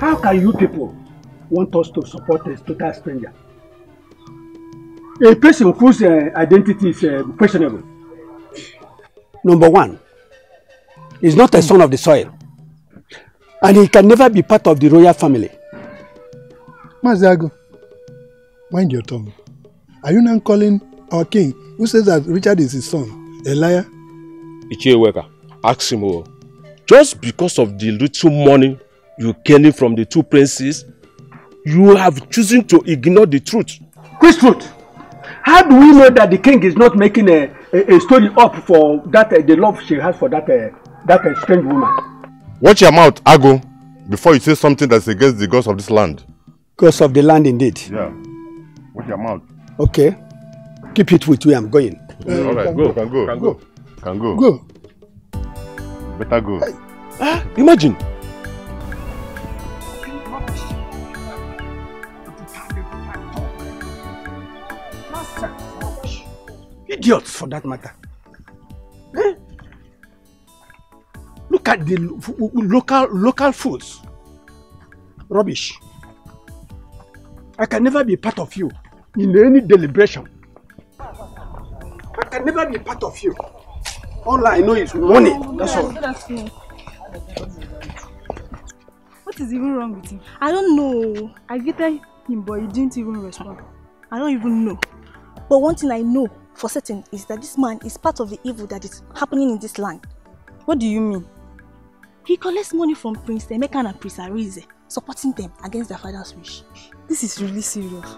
How can you people want us to support a total stranger? A person whose identity is questionable. Number one, he's not a son of the soil. And he can never be part of the royal family. Maziago, mind your tongue. Are you now calling our king, who says that Richard is his son, a liar? Ichieweka, ask him. Just because of the little money you gaining from the two princes, you have chosen to ignore the truth. Which truth? How do we know that the king is not making a story up for that the love she has for that strange woman? Watch your mouth, Ago, before you say something that's against the gods of this land. Gods of the land, indeed. Yeah. Watch your mouth. Okay. Keep it with where I'm going. All right, go. Can go. Can go. Go. Better go. Hey. Imagine. Idiots, for that matter. Eh? Look at the local foods. Rubbish. I can never be part of you in any deliberation. I can never be part of you. All I know is money. That's all. What is even wrong with him? I don't know. I greeted him, but he didn't even respond. I don't even know. But one thing I know for certain is that this man is part of the evil that is happening in this land. What do you mean? He collects money from Prince Emeka and Prince Arize, supporting them against their father's wish. This is really serious.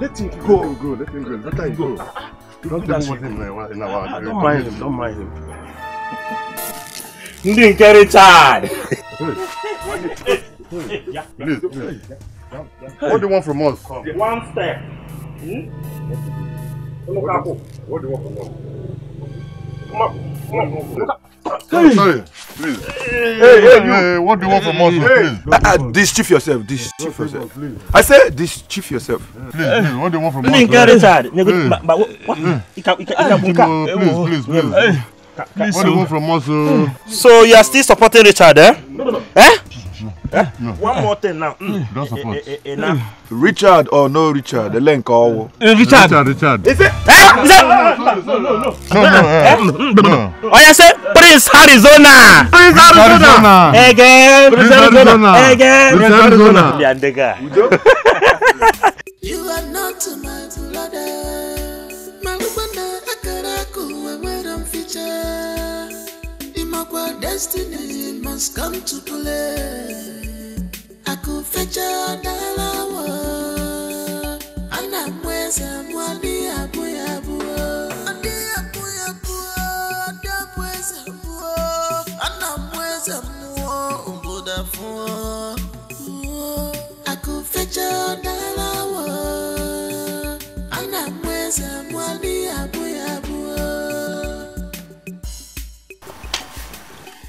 Let him go. Let him go. Let him go. Don't mind him. Don't mind him. Dikeh Richard. Please. What do you want from us? One step. What do you want from us? Hey. Sorry, please. Hey, what do you want from us? Please. Discharge yourself. Discharge yourself. I said discharge yourself. Please. What do you want from us? Dikeh Richard. Please. What do you want from us? So you are still supporting Richard, eh? No. Eh? No. One more thing now. Don't support. Richard or no Richard, the link or Richard. Is it? No. No. Oh, I said Prince Arizona. Again. You are not my brother. Malubanda akaraku weweram feature. Imakwa destiny must come to play. Aku fecha dalawa. Ana mweza mwali abu. Adi abu. Ada mweza abu. Ana mweza mwo umbuda fuwa. Aku fecha dalawa. Ana mweza mwali abu.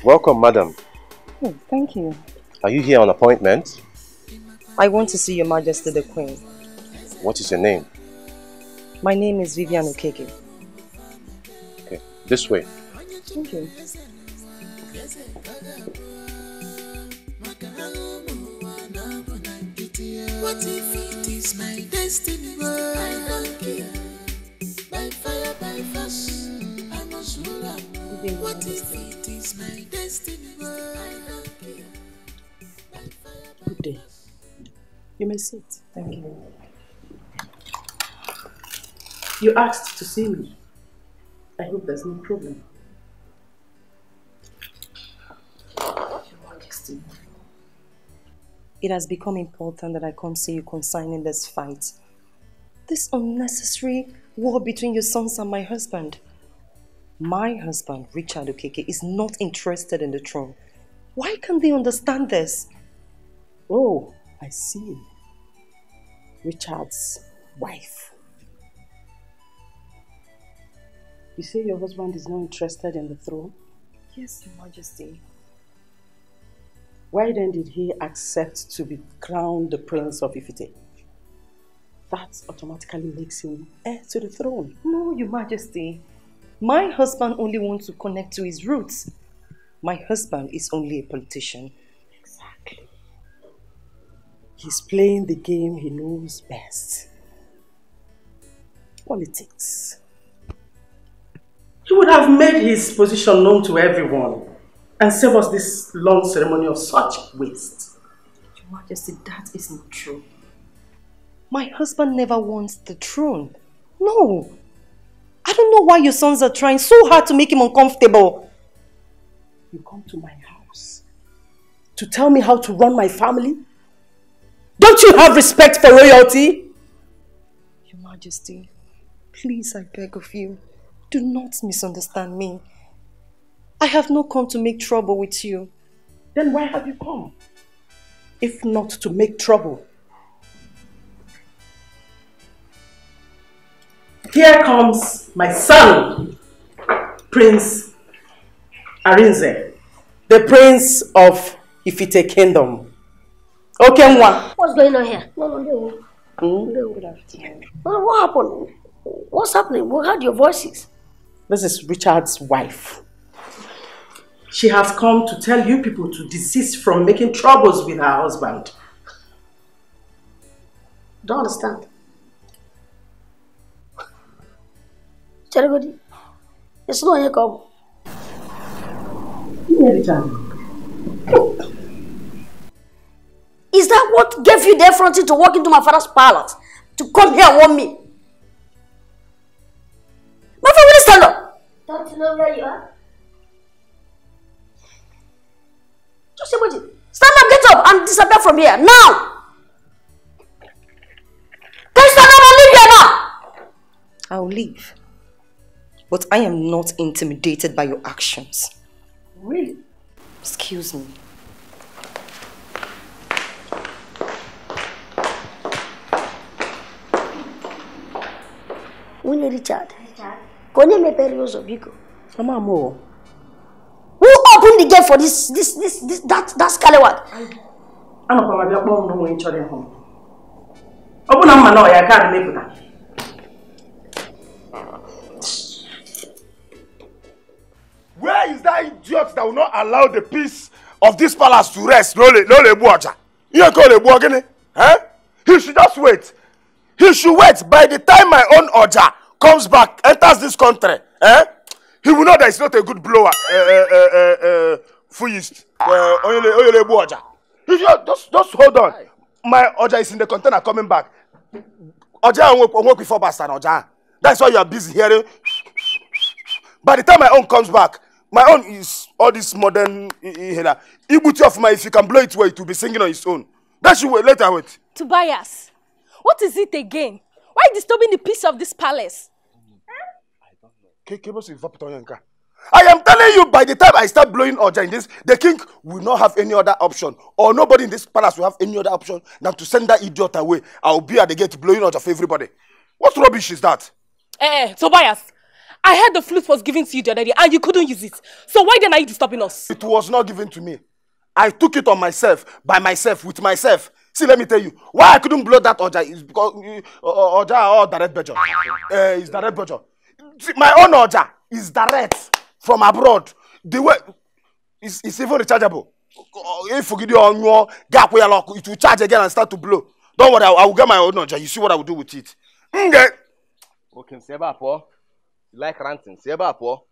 Welcome, madam. Oh, thank you. Are you here on appointment? I want to see Your Majesty the Queen. What is your name? My name is Vivian Okeke. Okay, this way. Thank you. What if it is my destiny? I don't care. By fire, by force, I must rule out. What if it is my destiny? I don't care. Good day. You may sit. Thank you. You asked to see me. I hope there's no problem. Your Majesty. It has become important that I come see you concerning this fight. This unnecessary war between your sons and my husband. My husband, Richard Okeke, is not interested in the throne. Why can't they understand this? Oh, I see. Richard's wife. You say your husband is not interested in the throne? Yes, Your Majesty. Why then did he accept to be crowned the Prince of Ifite? That automatically makes him heir to the throne. No, Your Majesty. My husband only wants to connect to his roots. My husband is only a politician. Exactly. He's playing the game he knows best. Politics. He would have made his position known to everyone and save us this long ceremony of such waste. Your Majesty, that is not true. My husband never wants the throne. No. I don't know why your sons are trying so hard to make him uncomfortable. You come to my house to tell me how to run my family? Don't you have respect for royalty? Your Majesty, please, I beg of you, do not misunderstand me. I have not come to make trouble with you. Then why have you come? If not to make trouble. Here comes my son, Prince Arinze, the Prince of Ifite Kingdom. Okay, Mwa. What's going on here? No. Good afternoon. What happened? What's happening? We heard your voices. This is Richard's wife. She has come to tell you people to desist from making troubles with her husband. Don't understand. Charity, it's not your call. Is that what gave you the effrontery to walk into my father's palace? To come here and warn me? My father, will stand up? Don't you know where you are? Just imagine. Stand up, get up, and disappear from here. Now! Can you stand up and leave here now? I'll leave. But I am not intimidated by your actions. Really? Excuse me. Winnie Richard. Konye Meperioso Biko. Mama Mo. Who opened the gate for that scallywag? I'm not going to be able to each other home. Open up my door, I can't make that. Where is that idiot that will not allow the peace of this palace to rest? Lole Buaja. You ain't call the Buagene? Eh? He should just wait. He should wait. By the time my own Oja comes back, enters this country, he will know that it's not a good blower. Fuyist. Oyele Buaja. Just hold on. My Oja is in the container coming back. Oja won't work before Bastard Oja. That's why you are busy hearing. By the time my own comes back, my own is all this modern Ibuti of my, if you can blow it well, it will be singing on its own. That should wait, later wait. Tobias, what is it again? Why disturbing the peace of this palace? I am telling you, by the time I start blowing Oja in this, the king will not have any other option. Or nobody in this palace will have any other option than to send that idiot away. I will be at the gate blowing Oja for everybody. What rubbish is that? Tobias, I heard the flute was given to you the other day and you couldn't use it. So why then are you disturbing us? It was not given to me. I took it on myself, by myself, with myself. See, let me tell you, why I couldn't blow that Oja is because Oja or direct Bejo. It's direct Bejo. My own Oja is direct from abroad. The way it's even rechargeable. If you get on your gap where it will charge again and start to blow. Don't worry, I will get my own Oja. You see what I will do with it. Okay. Okay, Seba po. You like ranting, Seba po.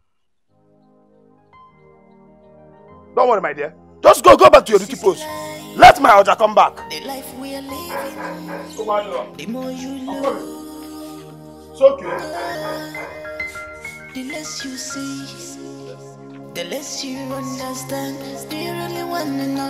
Don't worry, my dear. Just go back to your duty post. Let my Oja come back. The life we are living, the more you love. It's okay. The less you see, the less you understand. Do you really want to know?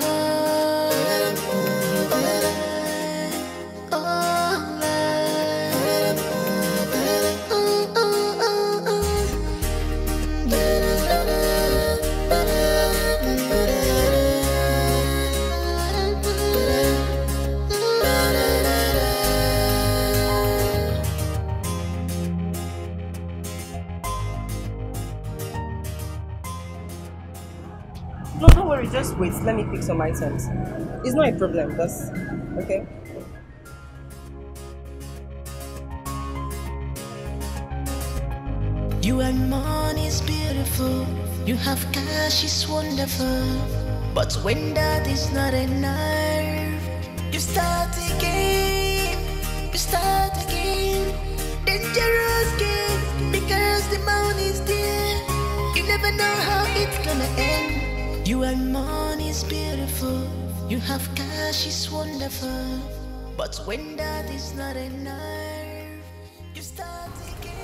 No, don't worry, just wait. Let me pick some items. It's not a problem, that's okay. You and money is beautiful. You have cash is wonderful. But when that is not enough, you start again. You start again. Dangerous game. Because the money is there. You never know how it's gonna end. You and money is beautiful. You have cash is wonderful. But when that is not enough, you start again.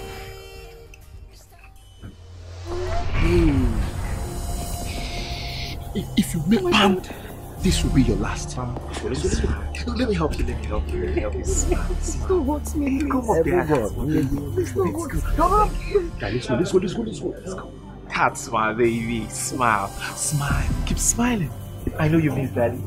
If you make palm, this will be your last. Let me help you. Don't hurt me. Come up there. Let's go. That's my baby. Smile. Keep smiling. I know you miss daddy.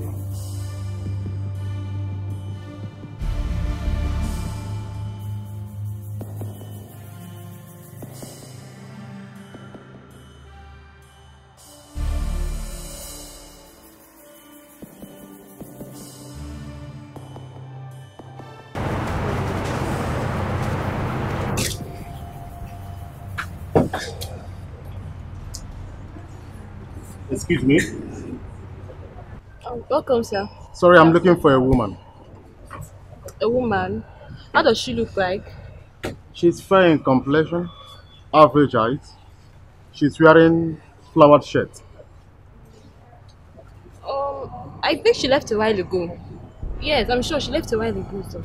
Excuse me. Welcome, sir. Sorry, I'm looking for a woman. A woman? How does she look like? She's fair in complexion, average height. She's wearing flowered shirt. I think she left a while ago. Yes, I'm sure she left a while ago, sir.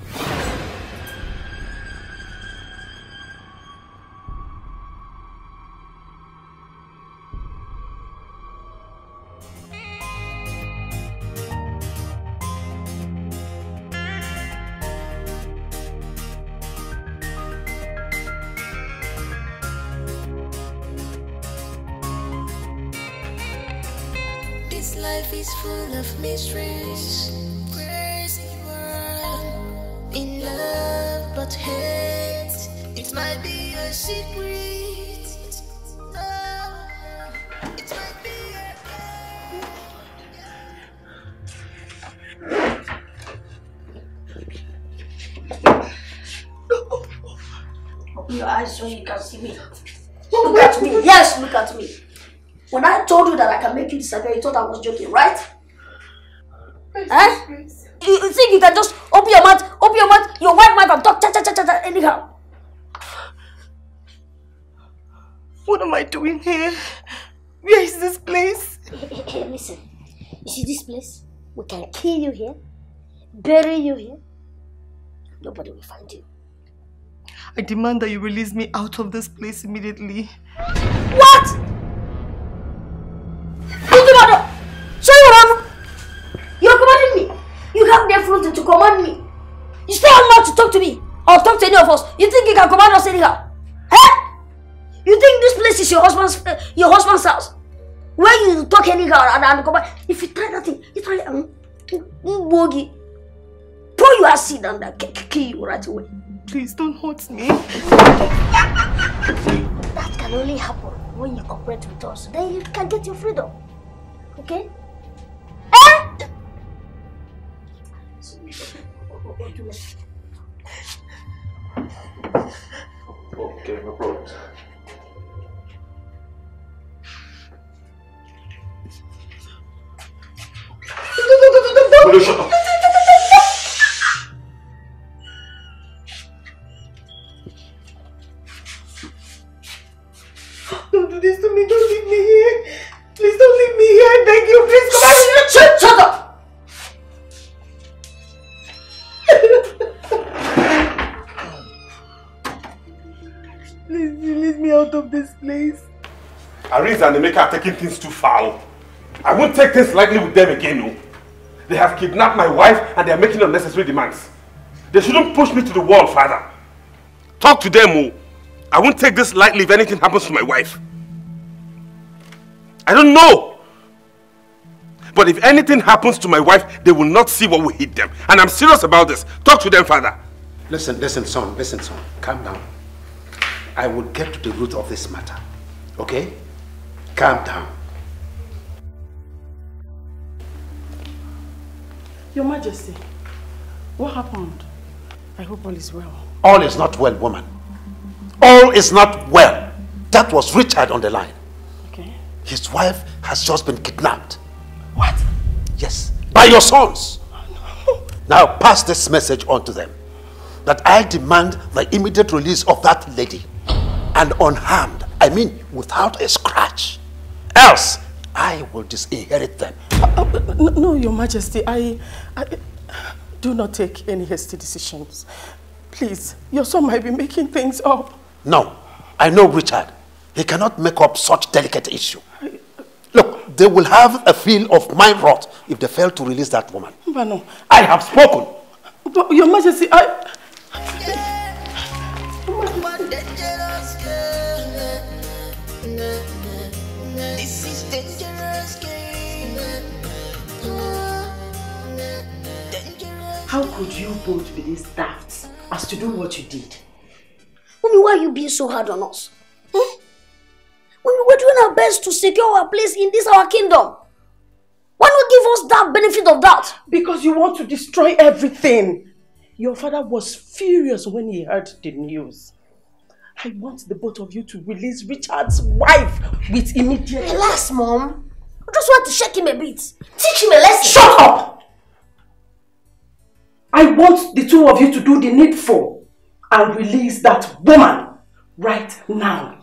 This life is full of mysteries. Crazy world. In love but hate. It might be a secret. Oh, it might be Open your eyes so you can see me. Look at me. Yes, look at me. When I told you that I can make you disappear, you thought I was joking, right? Eh? You think you can just open your mouth, your white mouth and talk cha anyhow? What am I doing here? Where is this place? Hey, listen. You see this place? We can kill you here, bury you here. Nobody will find you. I demand that you release me out of this place immediately. What? Show you what? You're commanding me. You have the authority to command me. You still have not to talk to me or talk to any of us. You think you can command us anyhow? Huh? You think this place is your husband's house? Where you talk anyhow and command? If you try that thing, you try bogey. Pour your acid and kill you right away. Please don't hurt me. That can only happen when you cooperate with us. Then you can get your freedom. Okay? Eh? Okay, no problem. Will you shut up? Don't do this to me. Don't leave me here. Please don't leave me here. I beg you. Please come out. Shut up. Please release me out of this place. Aris and Emeka are taking things too foul. I won't take things lightly with them again, no. They have kidnapped my wife and they are making unnecessary demands. They shouldn't push me to the wall, father. Talk to them, oh. I won't take this lightly if anything happens to my wife. I don't know. But if anything happens to my wife, they will not see what will hit them. And I'm serious about this. Talk to them, father. Listen, son. Calm down. I will get to the root of this matter. Okay? Calm down. Your Majesty, what happened? I hope all is well. All is not well, woman. All is not well. That was Richard on the line. Okay. His wife has just been kidnapped. What? Yes, by your sons. No. Now pass this message on to them. That I demand the immediate release of that lady. And unharmed. I mean, without a scratch. Else, I will disinherit them. No, Your Majesty, I do not take any hasty decisions. Please, your son might be making things up. No, I know Richard. He cannot make up such delicate issue. Look, they will have a feel of my wrath if they fail to release that woman. But no. I have spoken. But Your Majesty, This is dangerous game. How could you both be this daft as to do what you did? Mommy, why are you being so hard on us? When we were doing our best to secure our place in this our kingdom. Why not give us that benefit of that? Because you want to destroy everything. Your father was furious when he heard the news. I want the both of you to release Richard's wife with immediate... Relax, Mom. I just want to shake him a bit. Teach him a lesson. Shut up! I want the two of you to do the needful and release that woman right now.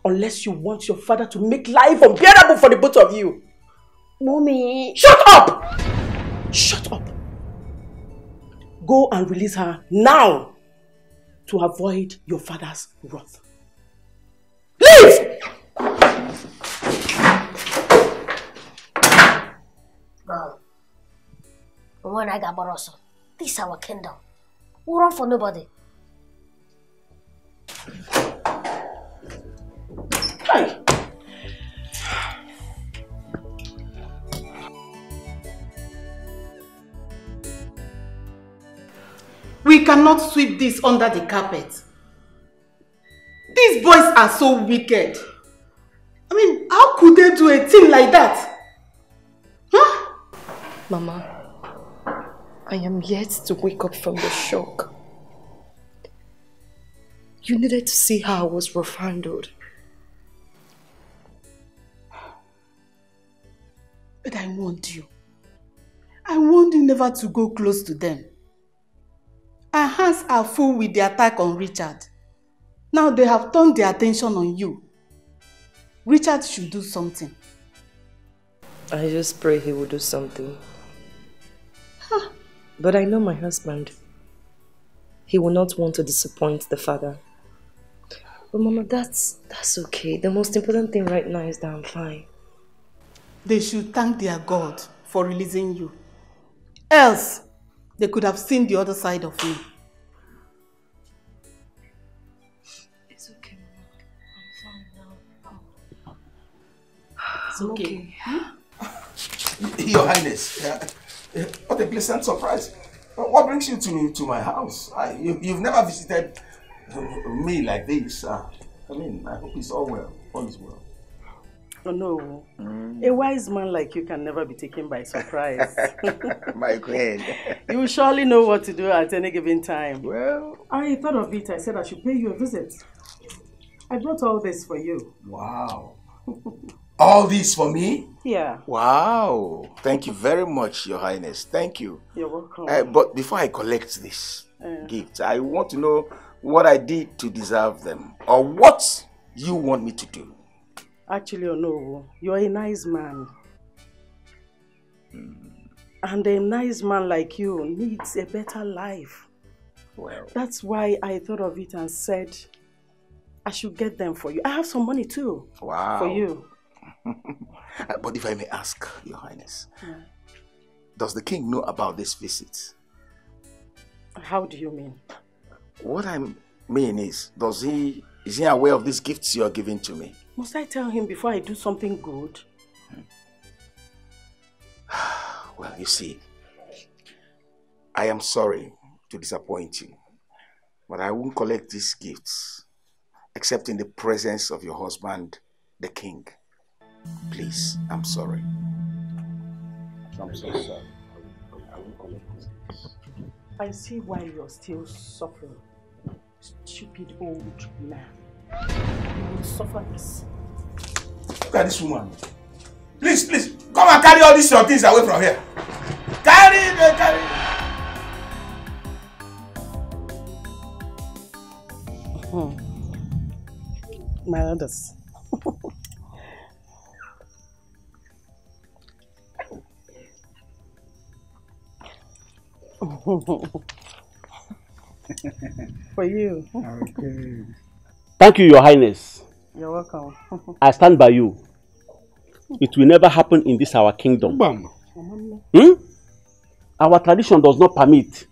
Unless you want your father to make life unbearable for the both of you. Mommy. Shut up! Shut up. Go and release her now to avoid your father's wrath. Leave! Girl. When I got Barosso, this is our kingdom. We run for nobody. Hey. We cannot sweep this under the carpet. These boys are so wicked. I mean, how could they do a thing like that? Huh? Mama, I am yet to wake up from the shock. You needed to see how I was rough handled. But I warned you. I warned you never to go close to them. Our hands are full with the attack on Richard. Now they have turned their attention on you. Richard should do something. I just pray he will do something. Huh. But I know my husband. He will not want to disappoint the father. But Mama, that's okay. The most important thing right now is that I'm fine. They should thank their God for releasing you. Else, they could have seen the other side of me. It's okay, Mama. I'm fine now. It's okay. Your Highness, what a pleasant surprise. What brings you to my house? You've never visited me like this. I mean, I hope it's all well. All is well. Oh no, a wise man like you can never be taken by surprise. My queen. You will surely know what to do at any given time. Well, I thought of it. I said I should pay you a visit. I brought all this for you. Wow. All this for me? Yeah. Wow. Thank you very much, Your Highness. Thank you. You're welcome. But before I collect this gift, I want to know what I did to deserve them, or what you want me to do. Actually, no, you're a nice man. And a nice man like you needs a better life. Well, that's why I thought of it and said I should get them for you. I have some money too. Wow. For you. But if I may ask, Your Highness, does the king know about this visit? How do you mean? What I mean is he aware of these gifts you are giving to me? Must I tell him before I do something good? Well, you see, I am sorry to disappoint you, but I won't collect these gifts except in the presence of your husband, the king. Please, I'm sorry. I'm so sorry. I won't I see why you're still suffering. Stupid old man. You will suffer this. Look at this woman. Please, please, come and carry all these your things away from here. Carry it, carry it. My elders. For you. Okay. Thank you, Your Highness. You're welcome. I stand by you. It will never happen in this our kingdom. Our tradition does not permit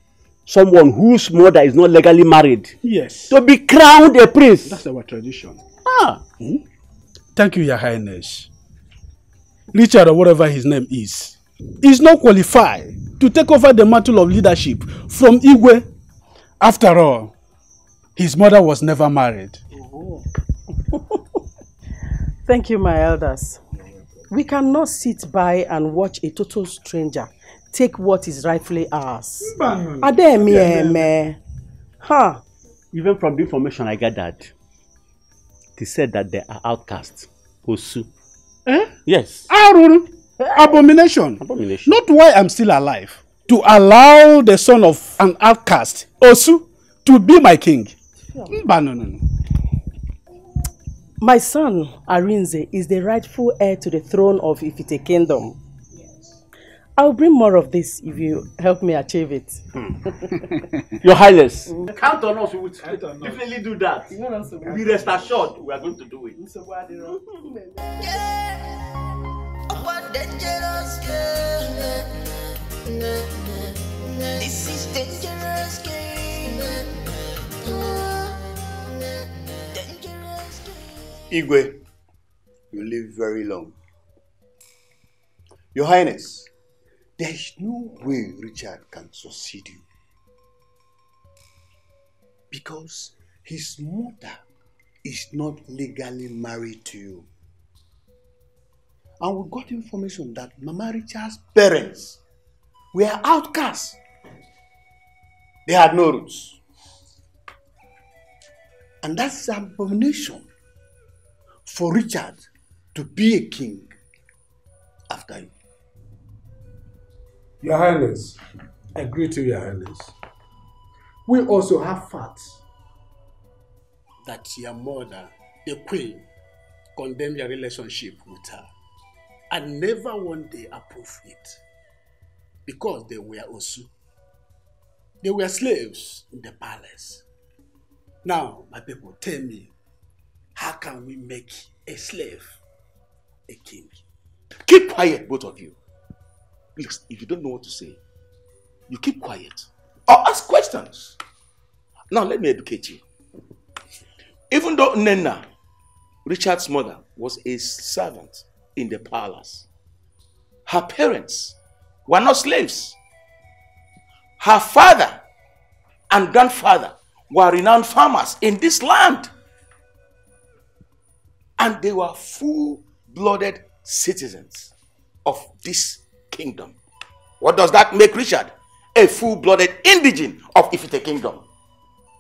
someone whose mother is not legally married to be crowned a prince. That's our tradition. Thank you, Your Highness. Richard, or whatever his name is not qualified to take over the mantle of leadership from Igwe. After all, his mother was never married. Thank you, my elders. We cannot sit by and watch a total stranger take what is rightfully ours. Even from the information I gathered, they said that they are outcasts. Osu. Yes. Abomination. Abomination. Not why I'm still alive. To allow the son of an outcast, Osu, to be my king. No. My son, Arinze, is the rightful heir to the throne of Ifite Kingdom. I'll bring more of this if you help me achieve it. Your Highness, count on us. We will definitely do that. Be rest assured we are going to do it. This is dangerous game. Igwe, you live very long. Your Highness, there is no way Richard can succeed you. Because his mother is not legally married to you. And we got information that Mama Richard's parents were outcasts. They had no roots. And that's an abomination for Richard to be a king after you. Your Highness, I agree to Your Highness. We also have facts that your mother, the queen, condemned your relationship with her and never one day approved it because they were Osu. They were slaves in the palace. Now, my people, tell me, how can we make a slave a king? Keep quiet, both of you. Please, if you don't know what to say, you keep quiet or ask questions. Now, let me educate you. Even though Nena, Richard's mother, was a servant in the palace, her parents were not slaves. Her father and grandfather were renowned farmers in this land. And they were full-blooded citizens of this kingdom. What does that make Richard? A full-blooded indigene of Ifite Kingdom.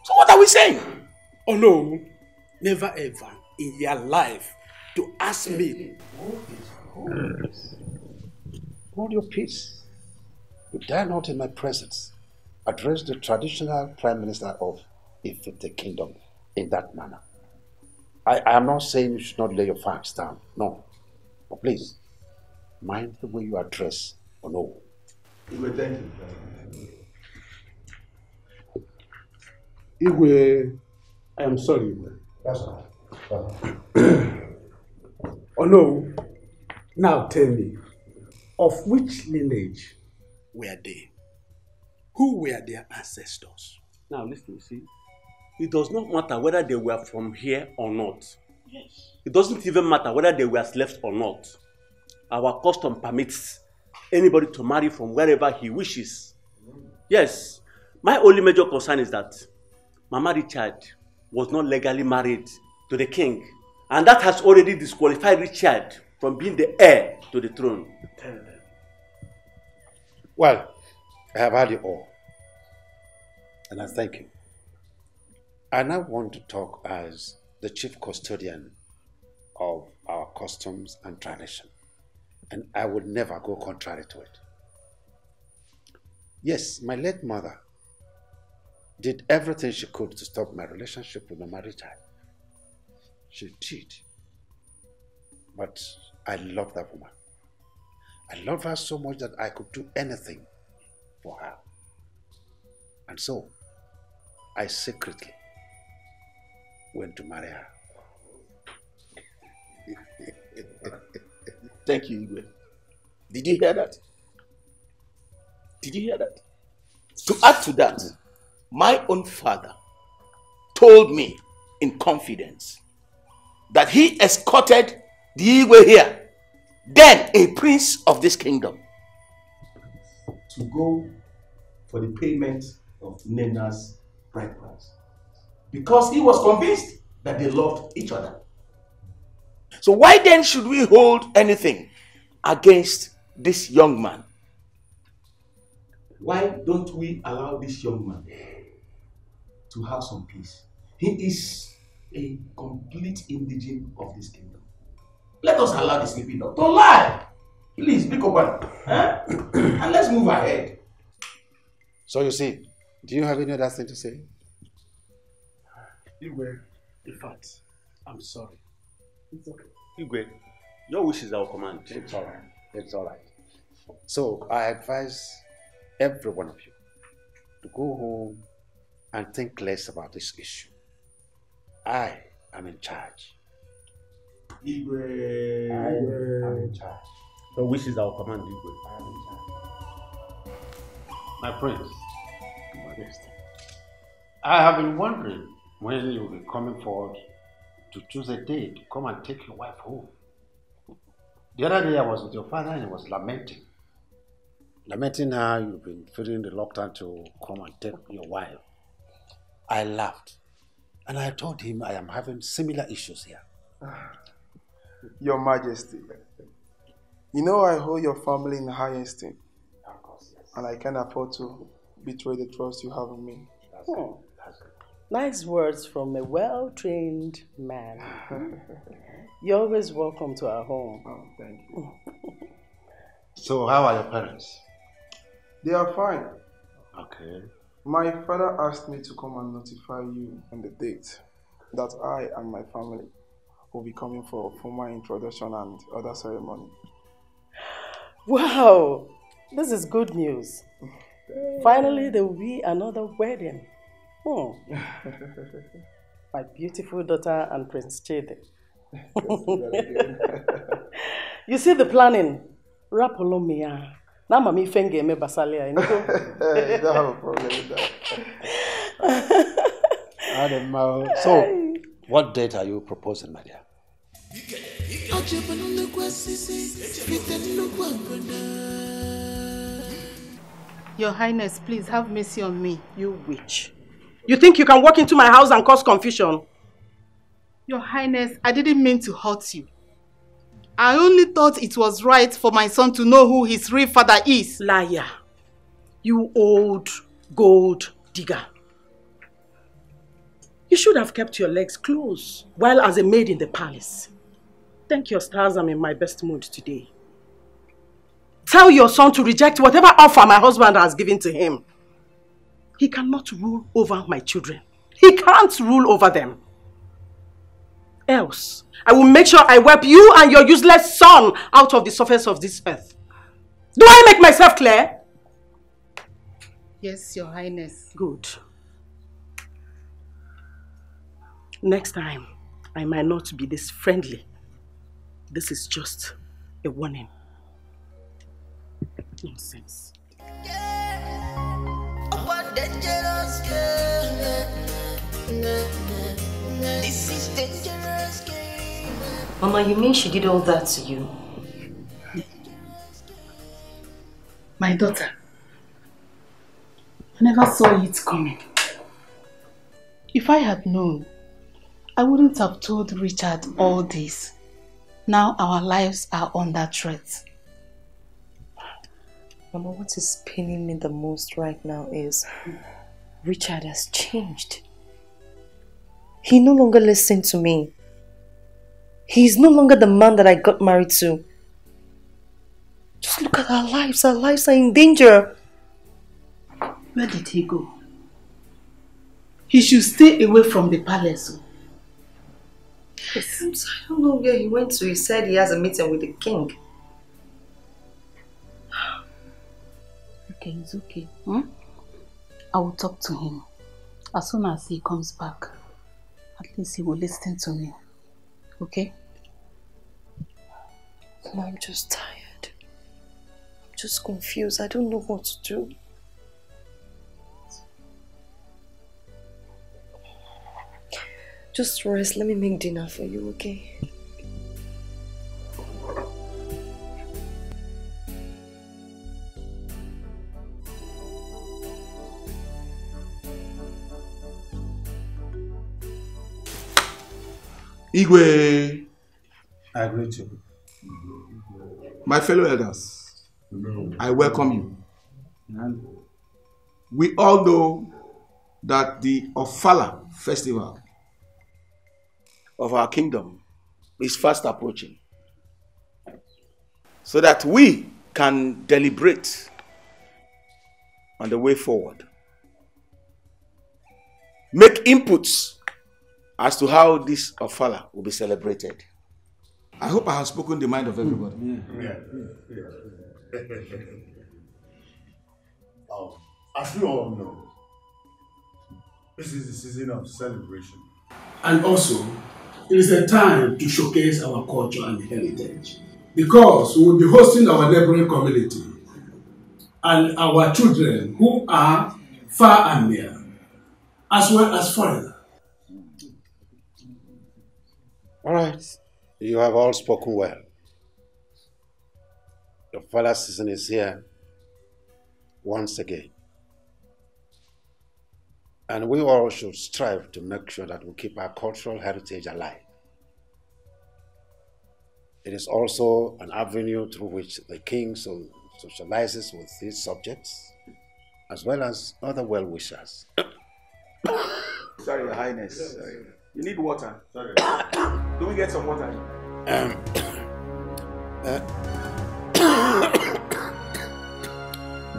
So what are we saying? Oh no, never ever in your life to ask me. Hold your peace. You dare not in my presence address the traditional prime minister of Ifite Kingdom in that manner. I am not saying you should not lay your facts down, no. But please, mind the way you address Ono. Igwe, thank you. Igwe, I am sorry, Igwe. That's all. Ono, now tell me, of which lineage were they? Who were their ancestors? Now listen, see. It does not matter whether they were from here or not. Yes. It doesn't even matter whether they were slaves or not. Our custom permits anybody to marry from wherever he wishes. Yes. My only major concern is that Mama Richard was not legally married to the king. And that has already disqualified Richard from being the heir to the throne. Well, I have heard you all, and I thank you. I now want to talk as the chief custodian of our customs and tradition, and I would never go contrary to it. Yes, my late mother did everything she could to stop my relationship with Mama Richard. She did. But I love that woman. I love her so much that I could do anything for her. And so, I secretly went to marry her. Thank you, Igwe. Did you hear that? Did you hear that? To add to that, my own father told me in confidence that he escorted the Igwe here, then a prince of this kingdom, to go for the payment of Nena's bride price, because he was convinced that they loved each other. So why then should we hold anything against this young man? Why don't we allow this young man to have some peace? He is a complete indigene of this kingdom. Let us allow the sleeping dog to lie. Please, pick up one. And let's move ahead. So you see, do you have any other thing to say? Igwe, in fact, I'm sorry. It's okay. Igwe, your wish is our command. It's all right. It's all right. So I advise every one of you to go home and think less about this issue. I am in charge. Igwe. I am in charge. Your wish is our command, Igwe. I am in charge. My prince. I have been wondering when you will be coming forward to choose a day to come and take your wife home. The other day I was with your father and he was lamenting how you've been feeling reluctant to come and take your wife. I laughed and I told him I am having similar issues here. Your Majesty, you know I hold your family in high esteem. Of course, yes. And I can't afford to betray the trust you have in me. Nice words from a well-trained man. You're always welcome to our home. Oh, thank you. So how are your parents? They are fine. Okay. My father asked me to come and notify you on the date that I and my family will be coming for a formal introduction and other ceremony. Wow! This is good news. Finally, there will be another wedding. My beautiful daughter and Prince Chede. You see the planning? Rapolomia. Now, Mami Fenge me basalia. You don't have a problem with that. So, what date are you proposing, my dear? Your Highness, please have mercy on me. You witch. You think you can walk into my house and cause confusion? Your Highness, I didn't mean to hurt you. I only thought it was right for my son to know who his real father is. Liar. You old gold digger. You should have kept your legs closed while as a maid in the palace. Thank your stars I'm in my best mood today. Tell your son to reject whatever offer my husband has given to him. He cannot rule over my children. He can't rule over them. Else, I will make sure I wipe you and your useless son out of the surface of this earth. Do I make myself clear? Yes, Your Highness. Good. Next time, I might not be this friendly. This is just a warning. Nonsense. Dangerous girl. This is dangerous game. Mama, you mean she did all that to you? My daughter, I never saw it coming. If I had known, I wouldn't have told Richard all this. Now our lives are under threat. Mama, what is paining me the most right now is Richard has changed. He no longer listens to me. He's no longer the man that I got married to. Just look at our lives. Our lives are in danger. Where did he go? He should stay away from the palace. Yes. I don't know where he went to. He said he has a meeting with the king. Okay, it's okay. I will talk to him. As soon as he comes back, at least he will listen to me. Okay? Mama, I'm just tired. I'm just confused. I don't know what to do. Just rest. Let me make dinner for you, okay? Igwe. I greet you. My fellow elders, I welcome you. We all know that the Ofala festival of our kingdom is fast approaching, so that we can deliberate on the way forward. Make inputs as to how this Ofala will be celebrated. I hope I have spoken the mind of everybody. As you all know, this is the season of celebration. And also, it is a time to showcase our culture and heritage. Because we will be hosting our neighboring community and our children who are far and near, as well as foreigners. All right. You have all spoken well. The Ofala season is here once again. And we all should strive to make sure that we keep our cultural heritage alive. It is also an avenue through which the king socializes with his subjects, as well as other well-wishers. Sorry, Your Highness. Sorry. You need water. Sorry. Do we get some water?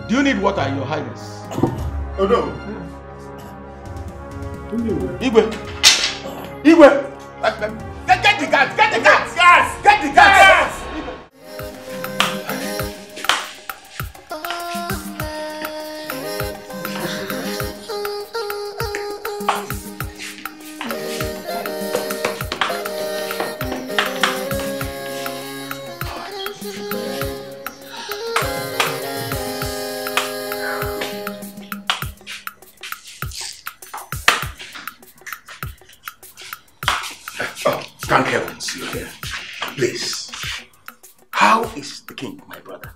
Do you need water, Your Highness? Oh no. Igwe! Igwe! Get the gas! Get the gas! Gas! Get the gas! Thank heavens you're here. Please. How is the king, my brother?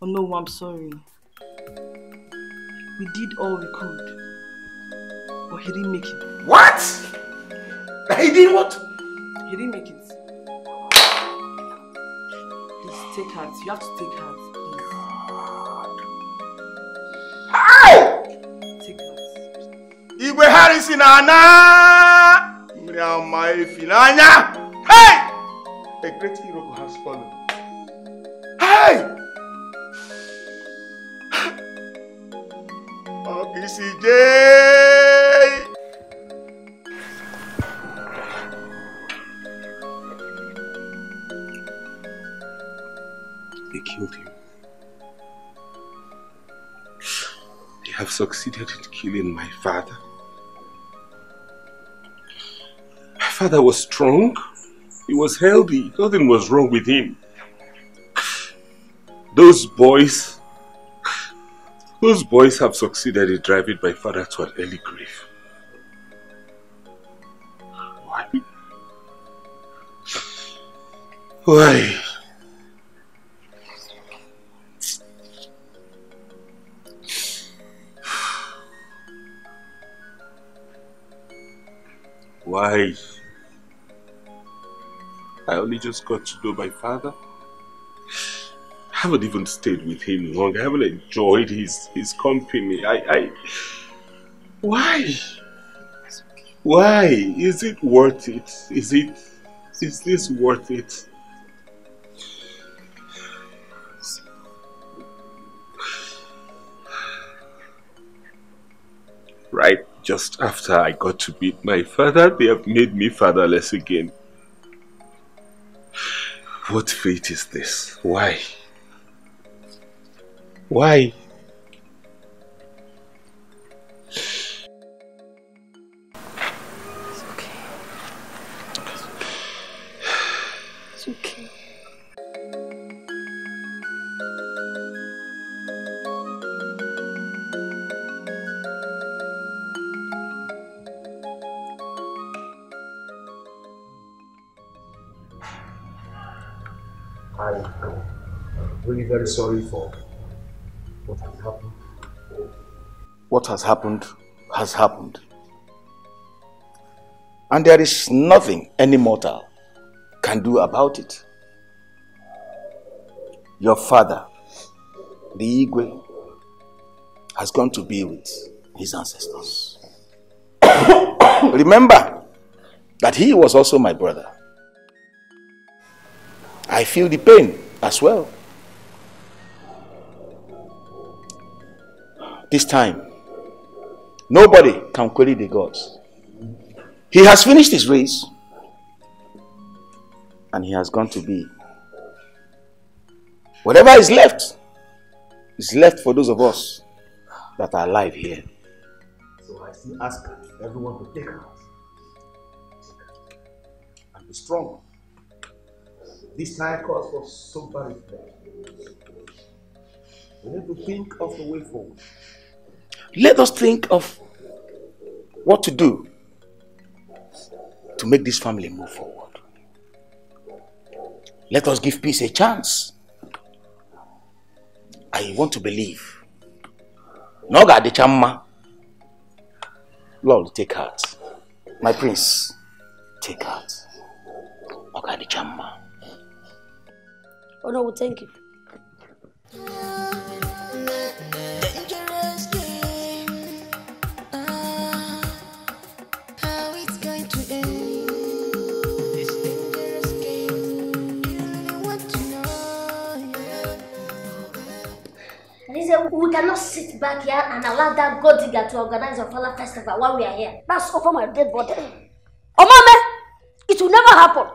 Oh no, I'm sorry. We did all we could, but he didn't make it. What? He did what? He didn't make it. Please take heart. You have to take heart. How? Take heart. Igwe Harrison Ana! Hey! A great hero has fallen. Hey! Oh, BCJ! They killed him. They have succeeded in killing my father. My father was strong. He was healthy. Nothing was wrong with him. Those boys have succeeded in driving my father to an early grave. Why? Why? Why? I only just got to know my father. haven't even stayed with him long. I haven't enjoyed his company. Why? Why? Is it worth it? Is this worth it? Right just after I got to meet my father, they have made me fatherless again. What fate is this? Why? Why? It's okay. It's okay. I'm really very sorry for what has happened. What has happened has happened. And there is nothing any mortal can do about it. Your father, the Igwe, has gone to be with his ancestors. Remember that he was also my brother. I feel the pain as well. This time, nobody can query the gods. He has finished his race and he has gone to be. Whatever is left for those of us that are alive here. So I still ask everyone to take heart and be strong. This time calls for sober reflection. We need to think of the way forward. Let us think of what to do to make this family move forward. Let us give peace a chance. I want to believe. Noga de Chamma. Lord, take heart. My prince, take heart. Noga de Chamma. Oh no, thank you. Dangerous game. How it's going to end. This dangerous game. You really want to know. Listen, we cannot sit back here and allow that god digger to organize a Ofala festival while we are here. That's over my dead body. Oh, mama, it will never happen.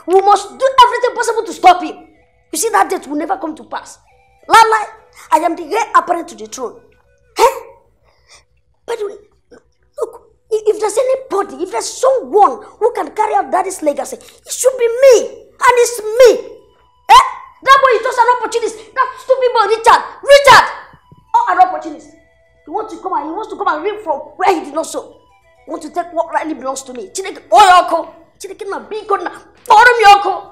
We must do everything possible to stop him. You see, that date will never come to pass. Lala, I am the heir apparent to the throne. Eh? By the way, look, if there's anybody, if there's someone who can carry out daddy's legacy, it should be me. And it's me. Eh? That boy is just an opportunist. That stupid boy, Richard! Oh, an opportunist. He wants to come and reap from where he did not sow. He wants to take what rightly belongs to me. Chineke oyoko. Chineke na biko na forum yoko.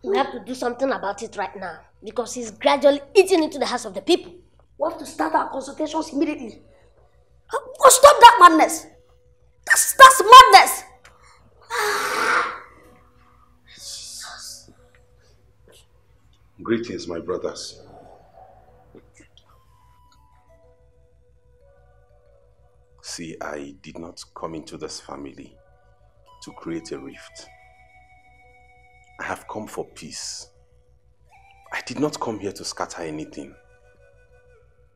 We have to do something about it right now because he's gradually eating into the hearts of the people. We have to start our consultations immediately. We'll stop that madness. That's madness. Jesus. Greetings, my brothers. See, I did not come into this family to create a rift. I have come for peace. I did not come here to scatter anything.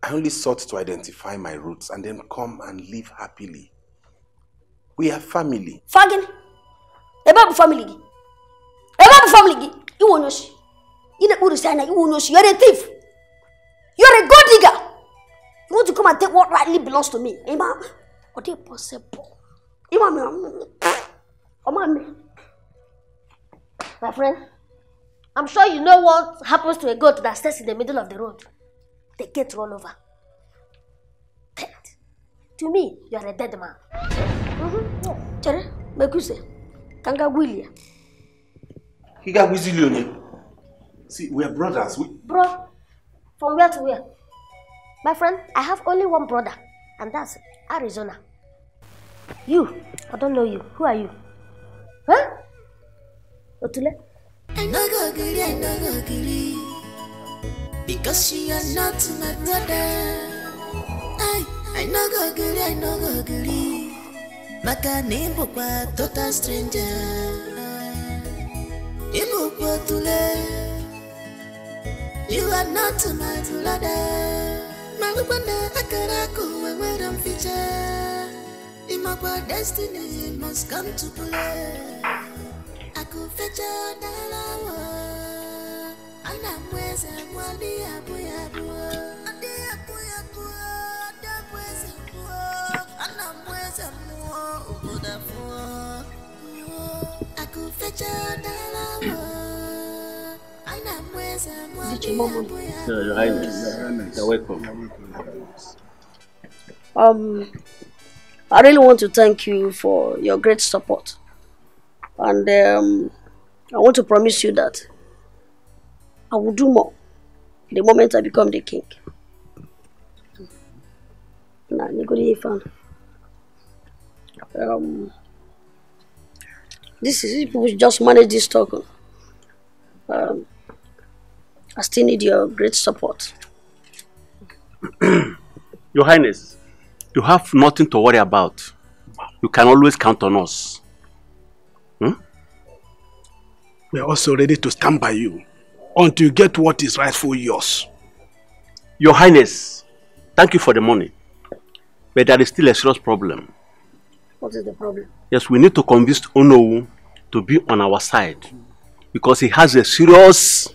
I only sought to identify my roots and then come and live happily. We are family. Fagin, Ebabu family. Ebabu family. You won't know. You won't know. You're a thief. You're a gold digger. You want to come and take what rightly belongs to me. Emma, what is possible? My friend, I'm sure you know what happens to a goat that stays in the middle of the road. They get run over. Dead. To me, you are a dead man. Chere, Mekuse, Kanga Willia. Higa Wizilione. See, we are brothers. Bro, from where to where? My friend, I have only one brother, and that's Arizona. You, I don't know you. Who are you? Huh? Otule? I no go agree, I no go agree. Because you are not my brother. I no go agree, I no go agree. Maka nimbo kwa total stranger. Imbo kwa tule. You are not my brother. Malubanda akaraku wewe mficha. Imagwa destiny must come to play. Aku fecha dalawa. Ana mweza mwali abu abu. Adi abu abu. Ada mweza mwa. Ana mweza mwa. Ugoda fwa. Aku fecha dalawa. Ana mweza mwali abu abu. Your Highness, you're welcome. I really want to thank you for your great support. And I want to promise you that I will do more the moment I become the king. This is if we just manage this talk. I still need your great support. Your Highness, you have nothing to worry about. You can always count on us. We are also ready to stand by you until you get what is rightfully yours. Your Highness, thank you for the money. But there is still a serious problem. What is the problem? Yes, we need to convince Onowu to be on our side because he has a serious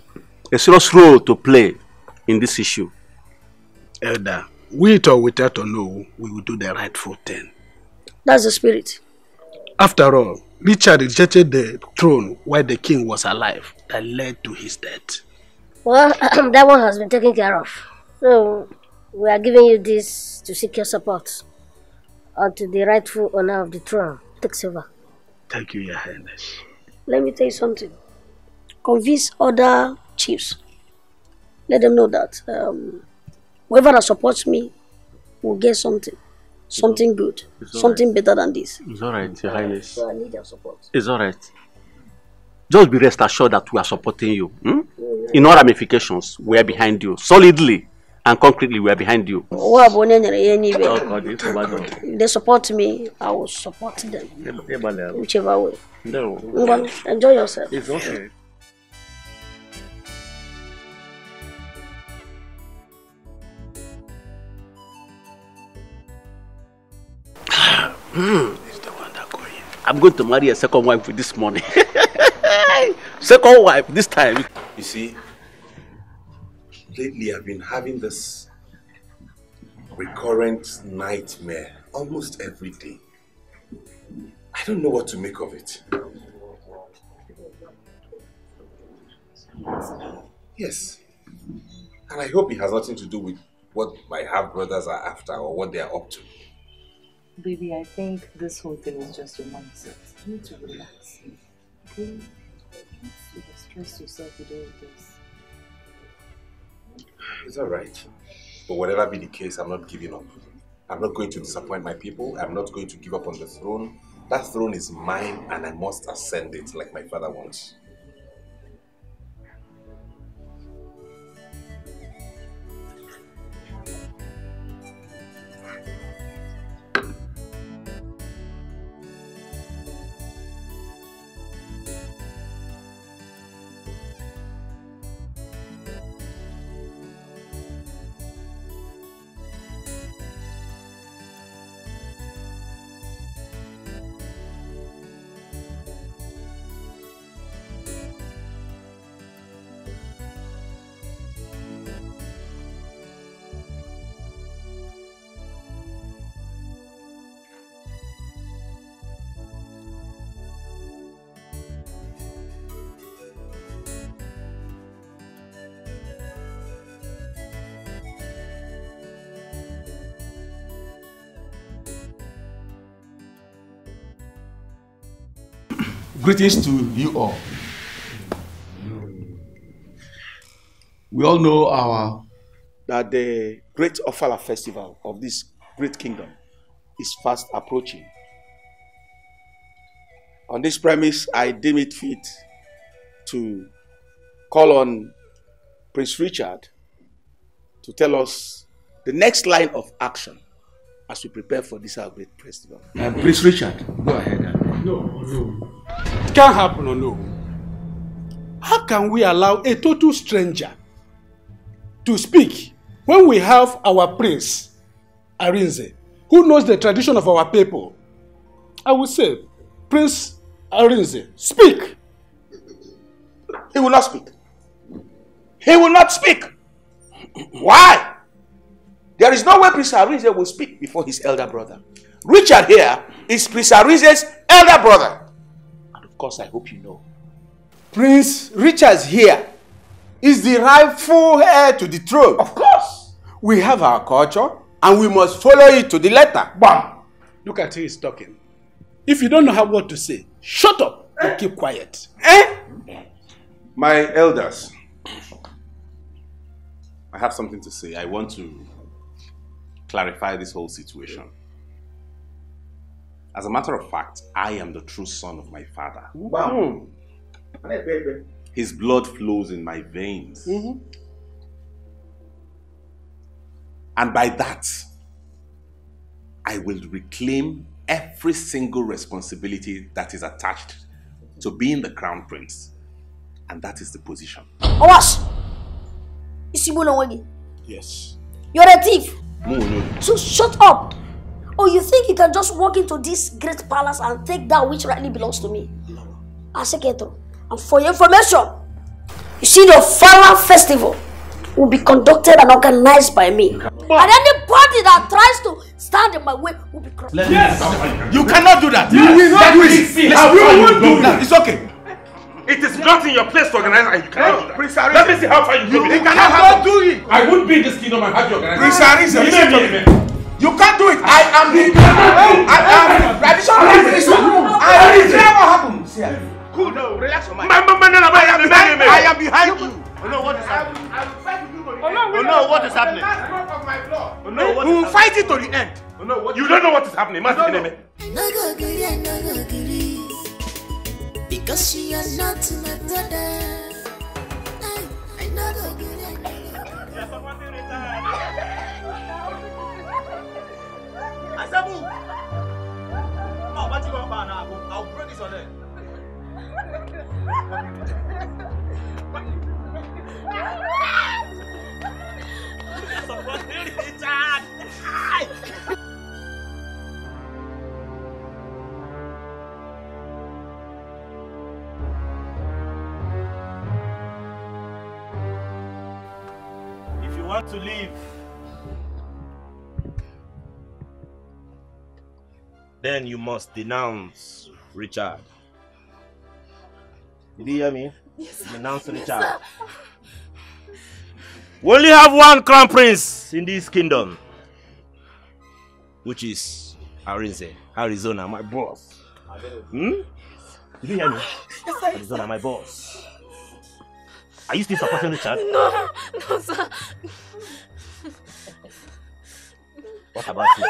role to play in this issue. Elder, with or without Onowu, we will do the rightful thing. That's the spirit. After all, Richard rejected the throne while the king was alive. That led to his death. Well, that one has been taken care of. So, we are giving you this to seek your support until the rightful owner of the throne takes over. Thank you, Your Highness. Let me tell you something. Convince other chiefs. Let them know that whoever that supports me will get something. Something good. Something better than this. It's alright, Your Highness. So I need your support. It's alright. Just be rest assured that we are supporting you. In all ramifications, we are behind you. Solidly and concretely, we are behind you. If they support me, I will support them. Whichever way. No. Enjoy yourself. It's okay. I'm going to marry a second wife with this money. Second wife, this time. You see, lately I've been having this recurrent nightmare almost every day. I don't know what to make of it. Yes. And I hope it has nothing to do with what my half-brothers are after or what they are up to. Baby, I think this whole thing is just your mindset. You need to relax. Okay? You don't stress yourself with all this. It's alright. But whatever be the case, I'm not giving up. I'm not going to disappoint my people. I'm not going to give up on the throne. That throne is mine and I must ascend it like my father wants. Greetings to you all. We all know that the great Ofala festival of this great kingdom is fast approaching. On this premise, I deem it fit to call on Prince Richard to tell us the next line of action as we prepare for this our great festival. Prince Richard, go ahead. No. It can't happen, no. How can we allow a total stranger to speak when we have our prince, Arinze, who knows the tradition of our people? I will say, Prince Arinze, speak. He will not speak. He will not speak. Why? There is no way Prince Arinze will speak before his elder brother. Richard here is Prince Arinze's elder brother. And of course, I hope you know. Prince Richard here is the rightful heir to the throne. Of course. We have our culture and we must follow it to the letter. Bam! Look at who is talking. If you don't know what to say, shut up and keep quiet. My elders, I have something to say. I want to clarify this whole situation. As a matter of fact, I am the true son of my father. Wow. His blood flows in my veins. And by that, I will reclaim every single responsibility that is attached to being the crown prince. And that is the position. Owas! Yes. You're a thief! So shut up! Or you think you can just walk into this great palace and take that which rightly belongs to me? Aseketo. And for your information, you see the Fala festival will be conducted and organized by me. And anybody that tries to stand in my way will be crushed. Yes! You cannot do that! Yes. You will not do it! See Listen, how you far won't you do go. that! It's okay! It is not in your place to organize and you cannot do that. Prince Arinze, let me see how far you go. You cannot do it! I wouldn't be in this kingdom and have you organize. Prince Arinze, listen to me. You can't do it! I am the traditional minister! I will tell what happens here. Cool, no, relax your mind. I am behind you. Oh no, what is happening? I will fight with you to the end. Oh no, what is happening? That's not of my blood. Oh no, what is we will happening? fight it to the end. Oh no, what You don't know what is happening. No. Because you are not my brother. I know Asabu! Oh, what you want now? I'll bring this on there. If you want to leave, then you must denounce Richard. Did you hear me? Yes, sir. Denounce Richard. Yes, We only have one crown prince in this kingdom, which is Arinze, Arizona, my boss. Did you hear me? Yes, sir. Arizona, my boss. Are you still supporting Richard? No, sir. What about you?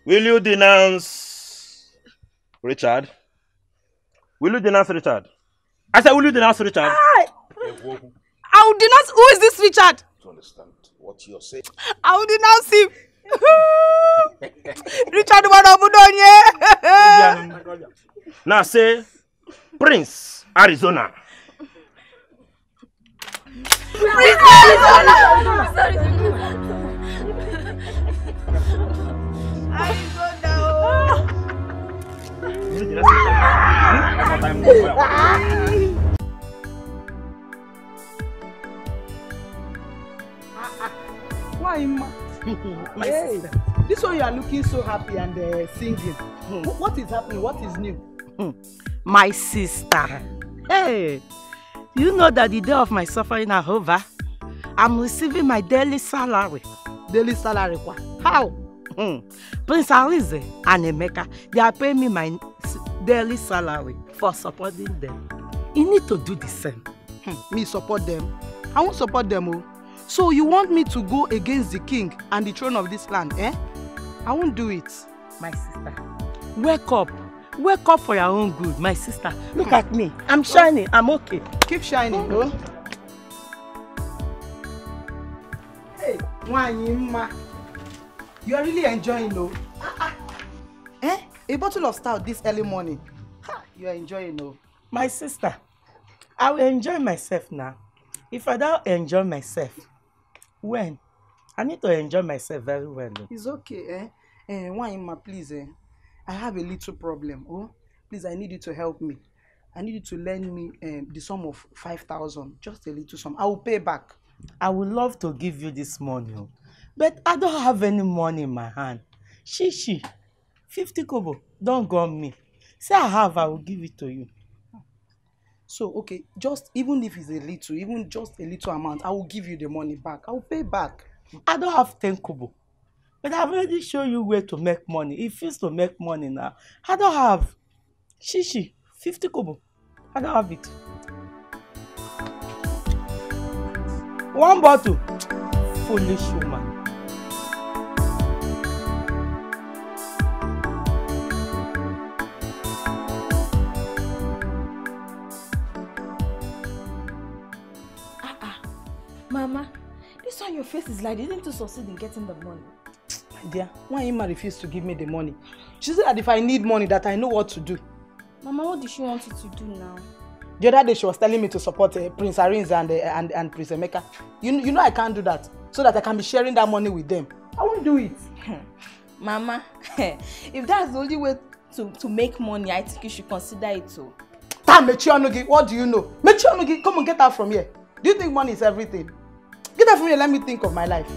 Will you denounce Richard? Will you denounce Richard? I said, will you denounce Richard? I will denounce. Who is this Richard? To understand what you're saying. I will denounce him. Richard Wadabudonye. Now say, Prince Arizona. Prince Arizona. Why, ma? Hey, this one you are looking so happy and singing. What is happening? What is new? My sister. Hey, you know that the day of my suffering are over. I'm receiving my daily salary. Daily salary? What? How? Prince Arinze and Emeka, they are paying me my daily salary for supporting them. You need to do the same. Me support them? I won't support them. Oh. So you want me to go against the king and the throne of this land, eh? I won't do it. My sister, wake up Wake up for your own good, my sister. Look at me. I'm shining. I'm okay. Keep shining, bro. Hey, Wanyima. You are really enjoying, though. Eh? A bottle of stout this early morning. Ha, you are enjoying, though. My sister, I will enjoy myself now. If I don't enjoy myself, when? I need to enjoy myself very well. Though. It's okay, Wanyima, please, I have a little problem. Oh, please, I need you to help me. I need you to lend me the sum of 5,000, just a little sum. I will pay back. I would love to give you this money, but I don't have any money in my hand. Shishi, 50 kobo, don't go on me. Say I have, I will give it to you. So, okay, just even if it's a little, even just a little amount, I will give you the money back. I will pay back. I don't have 10 kobo. But I've already shown you where to make money. It feels to make money now. I don't have. Shishi, 50 kobo. I don't have it. One bottle. Foolish woman. Mama, this one your face is like you didn't succeed in getting the money. My dear, why Ima refused to give me the money? She said that if I need money, that I know what to do. Mama, what did she want you to do now? The other day she was telling me to support Prince Arinze and Prince Emeka. You know I can't do that, so that I can be sharing that money with them. I won't do it. Mama, if that's the only way to make money, I think you should consider it too. Mechionogi, what do you know? Mechionogi, come on, get out from here. Do you think money is everything? Get out from here, let me think of my life.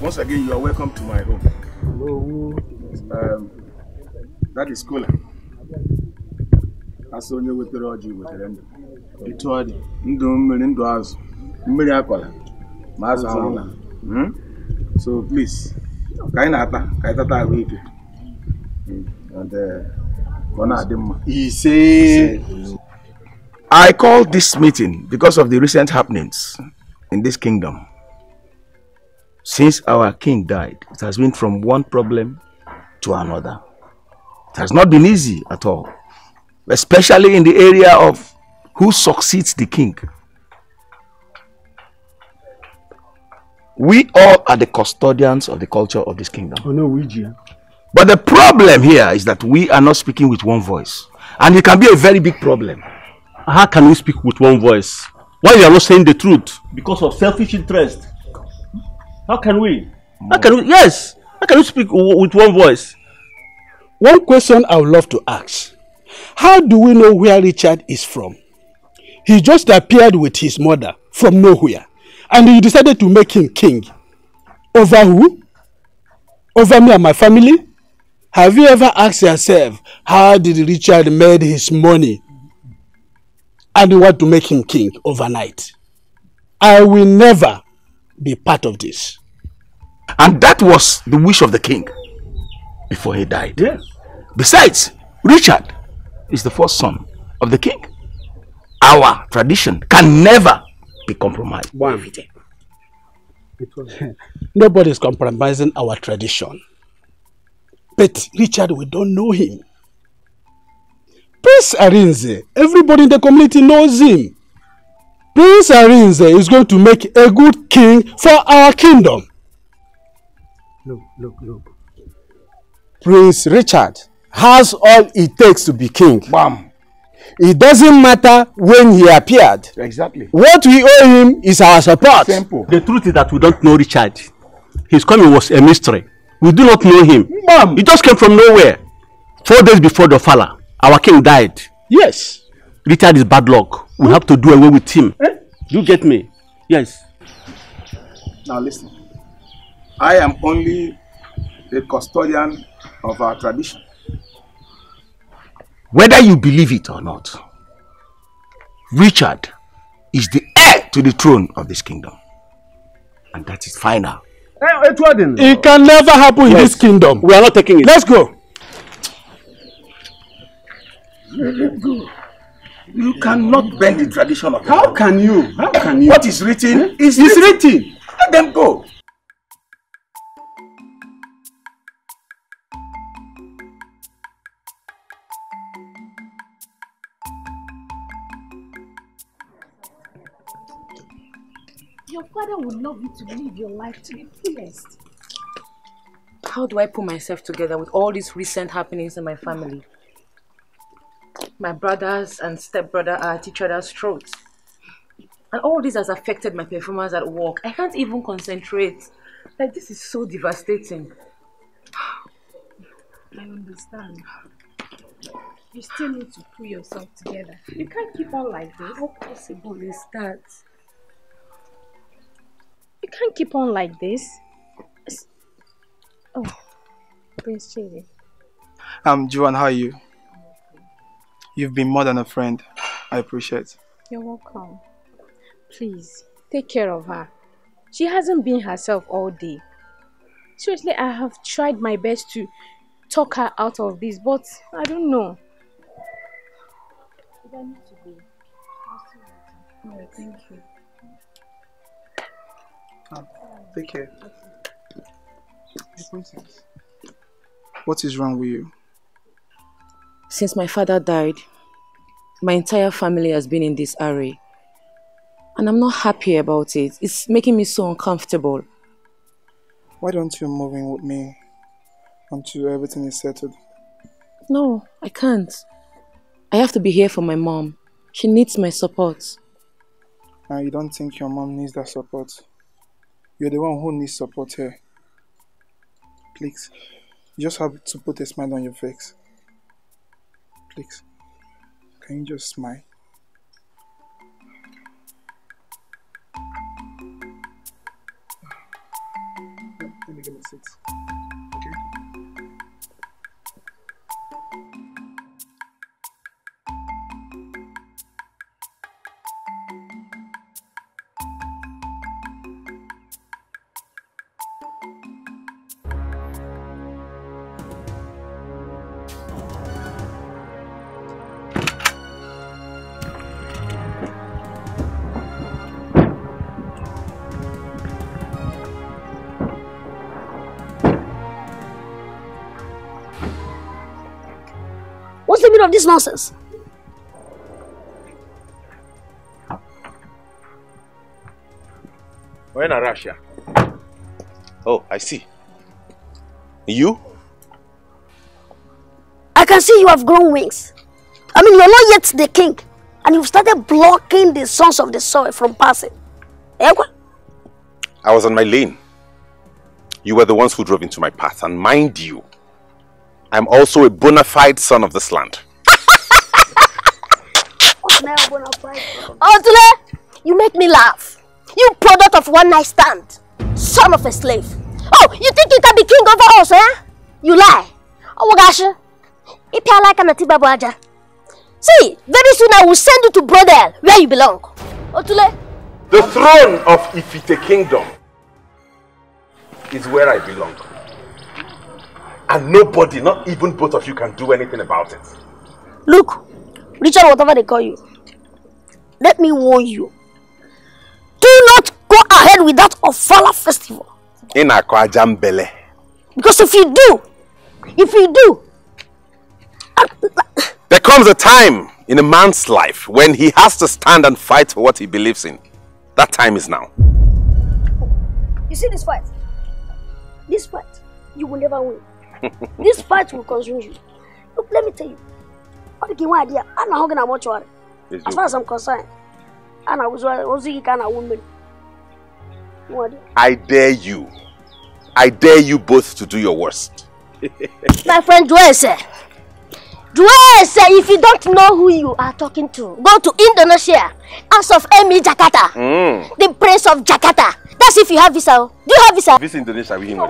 Once again, you are welcome to my home. Hello. That is Kola. I saw you with the Roger with the end. It was Ndu Miracle. So please, He said, I called this meeting because of the recent happenings in this kingdom. Since our king died, it has been from one problem to another. It has not been easy at all, especially in the area of who succeeds the king. We all are the custodians of the culture of this kingdom. Oh no, we. But the problem here is that we are not speaking with one voice. And it can be a very big problem. How can we speak with one voice? Why you are not saying the truth? Because of selfish interest. How can we? How can we? Yes. How can we speak with one voice? One question I would love to ask. How do we know where Richard is from? He just appeared with his mother from nowhere. And you decided to make him king. Over who? Over me and my family? Have you ever asked yourself, how did Richard make his money? And you want to make him king overnight? I will never be part of this. And that was the wish of the king before he died. Yes. Besides, Richard is the first son of the king. Our tradition can never be compromised. Nobody is compromising our tradition. But Richard, we don't know him. Prince Arinze, everybody in the community knows him. Prince Arinze is going to make a good king for our kingdom. Look. Prince Richard has all it takes to be king. Bam. It doesn't matter when he appeared. Exactly. What we owe him is our support. Simple. The truth is that we don't know Richard. His coming was a mystery. We do not know him. Bam. He just came from nowhere. 4 days before the Fala, our king died. Yes. Richard is bad luck. We have to do away with him. You get me? Yes. Now listen. I am only the custodian of our tradition. Whether you believe it or not, Richard is the heir to the throne of this kingdom. And that is final. It can never happen in this kingdom. We are not taking it. Let's go. Let go. You cannot bend the tradition of How can you? How can you? What is written is written. Let them go. Your father would love you to live your life to the fullest. How do I put myself together with all these recent happenings in my family? My brothers and stepbrother are at each other's throats. And all this has affected my performance at work. I can't even concentrate. Like, this is so devastating. I understand. You still need to pull yourself together. You can't keep on like this. How possible is that? You can't keep on like this. Oh, Prince Chidi. Joan, how are you? You've been more than a friend. I appreciate. You're welcome. Please, take care of her. She hasn't been herself all day. Seriously, I have tried my best to talk her out of this, but I don't know. I need to go. No, thank you. Take care. What is wrong with you? Since my father died, my entire family has been in this array. And I'm not happy about it. It's making me so uncomfortable. Why don't you move in with me until everything is settled? No, I can't. I have to be here for my mom. She needs my support. You don't think your mom needs that support? You're the one who needs support here. Please, you just have to put a smile on your face. Please, can you just smile? Let me get my seats. Okay? What's the meaning of this nonsense? We're in Russia. Oh, I see. You? I can see you have grown wings. I mean, you're not yet the king. And you've started blocking the sons of the soil from passing. I was on my lane. You were the ones who drove into my path. And mind you, I'm also a bona fide son of this land. Otule, you make me laugh. You product of one night stand. Son of a slave. Oh, you think you can be king over us, eh? You lie. Oh, gosh. If you like an see, very soon I will send you to Brodel, where you belong. Otule. The throne of Ifite Kingdom is where I belong. And nobody, not even both of you, can do anything about it. Look, Richard, whatever they call you, let me warn you. Do not go ahead with that Ofala festival. In Akwajambele. Because if you do, there comes a time in a man's life when he has to stand and fight for what he believes in. That time is now. You see this fight? This fight, you will never win. This fight will consume you. Look, let me tell you. Idea. As far as I'm concerned, I dare you. I dare you both to do your worst. My friend Dwese, if you don't know who you are talking to, go to Indonesia. House of Emi Jakarta. The Prince of Jakarta. That's if you have visa. Do you have visa? Visa Indonesia. You're a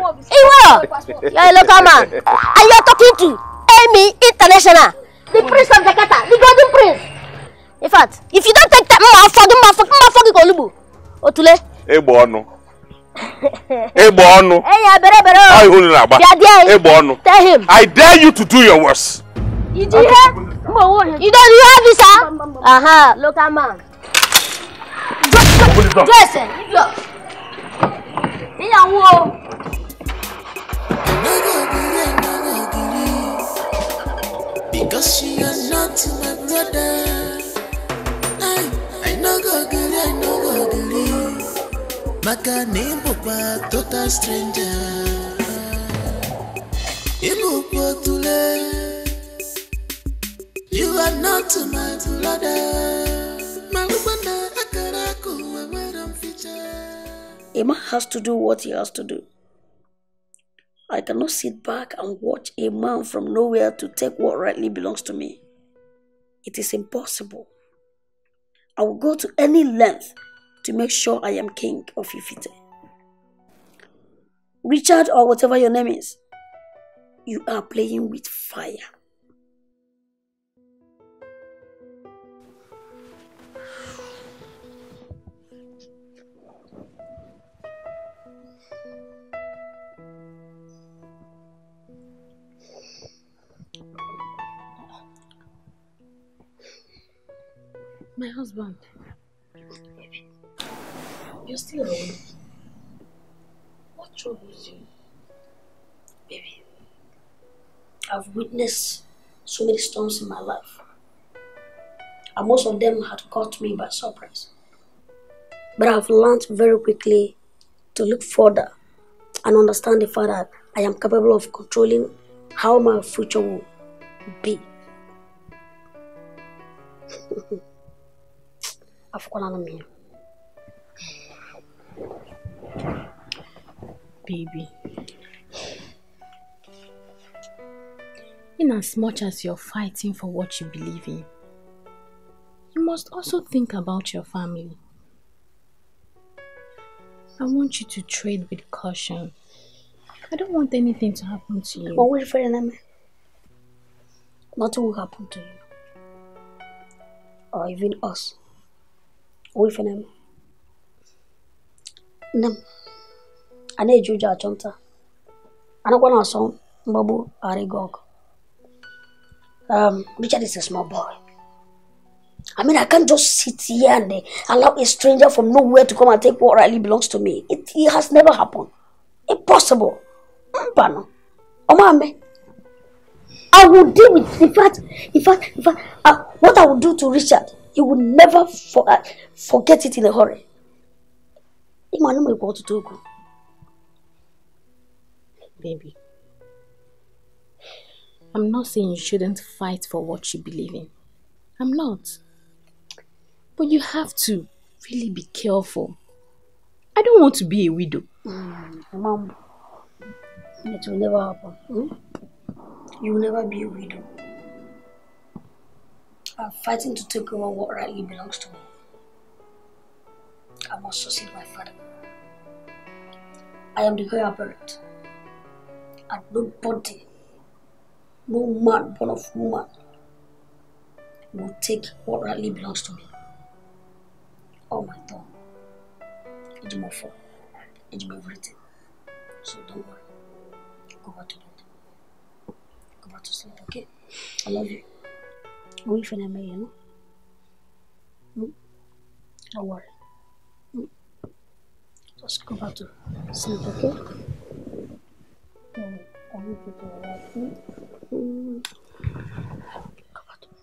local man. And you're talking to Emi International. The Prince of Jakarta. The Golden Prince. In fact, if you don't take that, Otule. Tell him. I dare you to do your worst. You do you have visa? Aha, local man. Because you are not my brother. I know go agree. maka na ịbụkwa total stranger. Ịbụkwa tule, you are not my brother. Malubana akaraku weweram feature. A man has to do what he has to do. I cannot sit back and watch a man from nowhere to take what rightly belongs to me. It is impossible. I will go to any length to make sure I am king of Ifite. Richard, or whatever your name is, you are playing with fire. My husband. You're still awake. What troubles you? Baby, I've witnessed so many storms in my life. And most of them had caught me by surprise. But I've learned very quickly to look further and understand the fact that I am capable of controlling how my future will be. I've fallen on me. Baby. In as much as you're fighting for what you believe in, you must also think about your family. I want you to trade with caution. I don't want anything to happen to you. But wait for an nothing will happen to you. Or even us. Wait for them. Nam. I need you, Chonta. I don't want to song Babu Arigog. Richard is a small boy. I mean, I can't just sit here and allow a stranger from nowhere to come and take what rightly belongs to me. It has never happened. Impossible. Mpano. Omame. I will deal with in fact, what I will do to Richard, he will never forget it in a hurry. Baby, I'm not saying you shouldn't fight for what you believe in. I'm not. But you have to really be careful. I don't want to be a widow. Mom, it will never happen. You will never be a widow. I'm fighting to take over what rightly belongs to me. I must succeed my father. I am the heir apparent. And nobody, no man born of woman, will take what rightly belongs to me. Oh my God. It's my fault. It's my everything. So don't worry. Go back to bed. Go back to sleep, okay? I love you. Go if you're you know? Don't worry. Just go back to sleep, okay? I need you to relax. Go back to bed.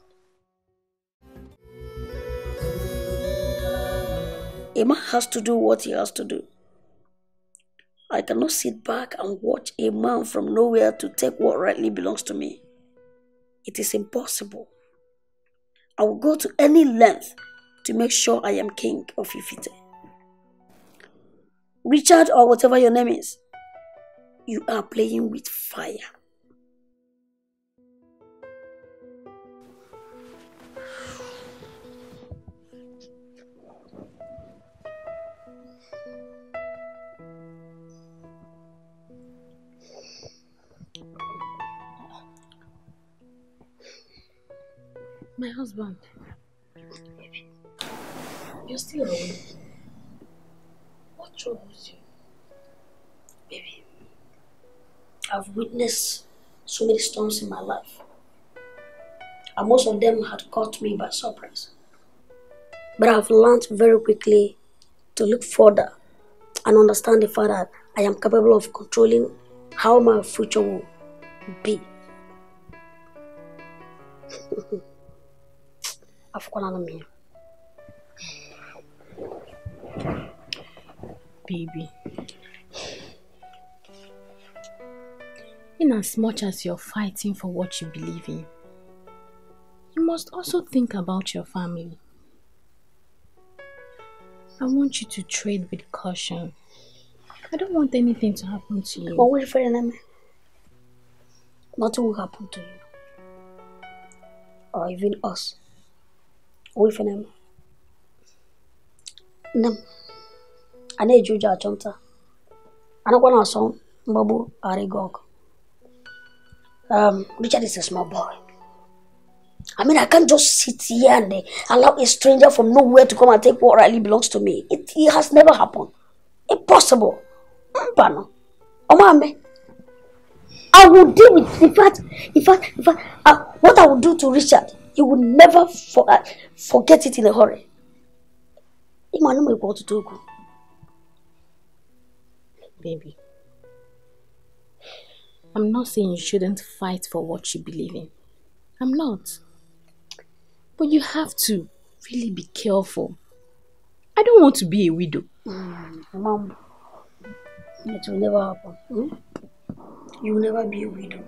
A man has to do what he has to do. I cannot sit back and watch a man from nowhere to take what rightly belongs to me. It is impossible. I will go to any length to make sure I am king of Ifite. Richard, or whatever your name is, you are playing with fire. My husband. You're still awake. What troubles you? Baby, I've witnessed so many storms in my life. And most of them had caught me by surprise. But I've learned very quickly to look further and understand the fact that I am capable of controlling how my future will be. I've fallen on me. Baby. In as much as you're fighting for what you believe in, you must also think about your family. I want you to trade with caution. I don't want anything to happen to you. But wait for an nothing will happen to you. Or even us. Wait for them. Nam. I need you to chonta. I don't want to song Babu Arigog. Richard is a small boy. I mean, I can't just sit here and allow a stranger from nowhere to come and take what really belongs to me. It has never happened. Impossible. Mpano. Omame. I will deal with, in fact, what I will do to Richard, he will never forget it in a hurry. Baby, I'm not saying you shouldn't fight for what you believe in. I'm not. But you have to really be careful. I don't want to be a widow. Mom, it will never happen. You will never be a widow.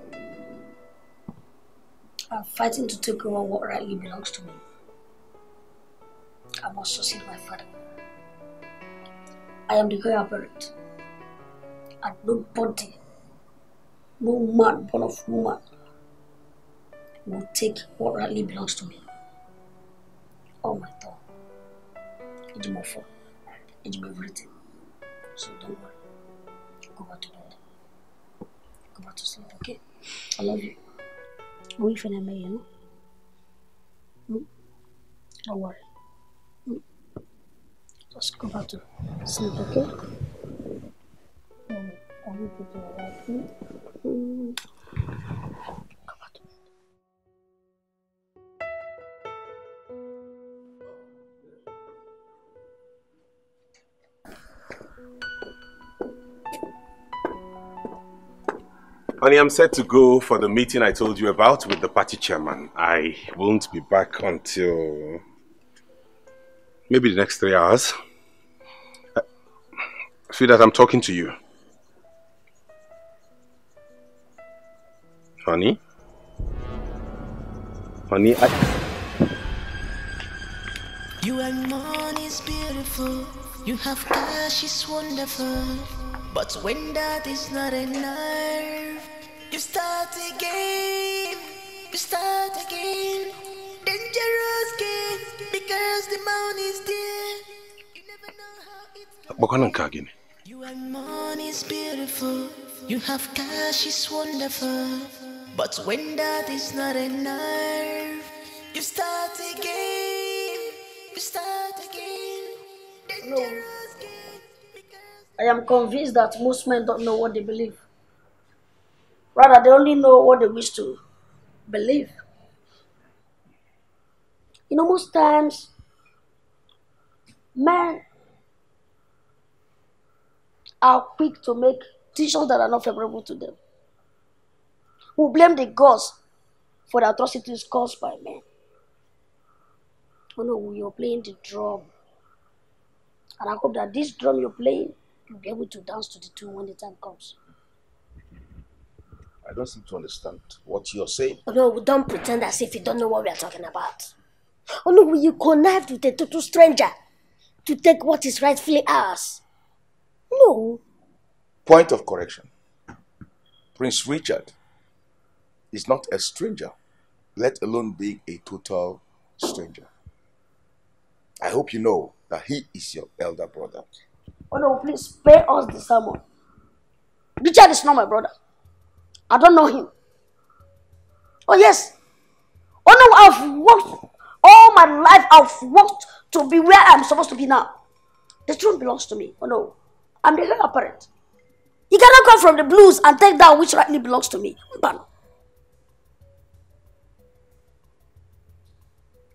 I'm fighting to take over what rightly belongs to me. I must succeed my father. I am the heir apparent. And nobody, no man born of woman, will take what rightly belongs to me. Oh my God. It's my fault. It's my everything. So don't worry. Go back to bed. Go back to sleep, okay? I love you. Wait for them, you know? Don't worry. Just go back to sleep, okay? I need you to relax. Go back to bed. Honey, I'm set to go for the meeting I told you about with the party chairman. I won't be back until maybe the next 3 hours. Feel that I'm talking to you. Honey? Honey, You and money is beautiful. You have cash is wonderful. But when that is not enough, you start again. You start again. Dangerous game. Because the money is there. You never know how it's. You and money is beautiful. You have cash is wonderful. But when that is not enough, you start again. You start again. Dangerous game. I am convinced that most men don't know what they believe. Rather, they only know what they wish to believe. You know, most times, men are quick to make decisions that are not favorable to them. Who blame the gods for the atrocities caused by men. Oh no, you're playing the drum. And I hope that this drum you're playing, you'll be able to dance to the tune when the time comes. I don't seem to understand what you're saying. Oh no, don't pretend as if you don't know what we are talking about. Oh no, will you connive with a total stranger to take what is rightfully ours? No. Point of correction. Prince Richard is not a stranger, let alone being a total stranger. I hope you know that he is your elder brother. Oh no, please spare us the sermon. Richard is not my brother. I don't know him. Oh yes. Oh no, I've worked all my life. I've worked to be where I'm supposed to be now. The throne belongs to me. Oh no, I'm the heir apparent. You cannot come from the blues and take that which rightly belongs to me.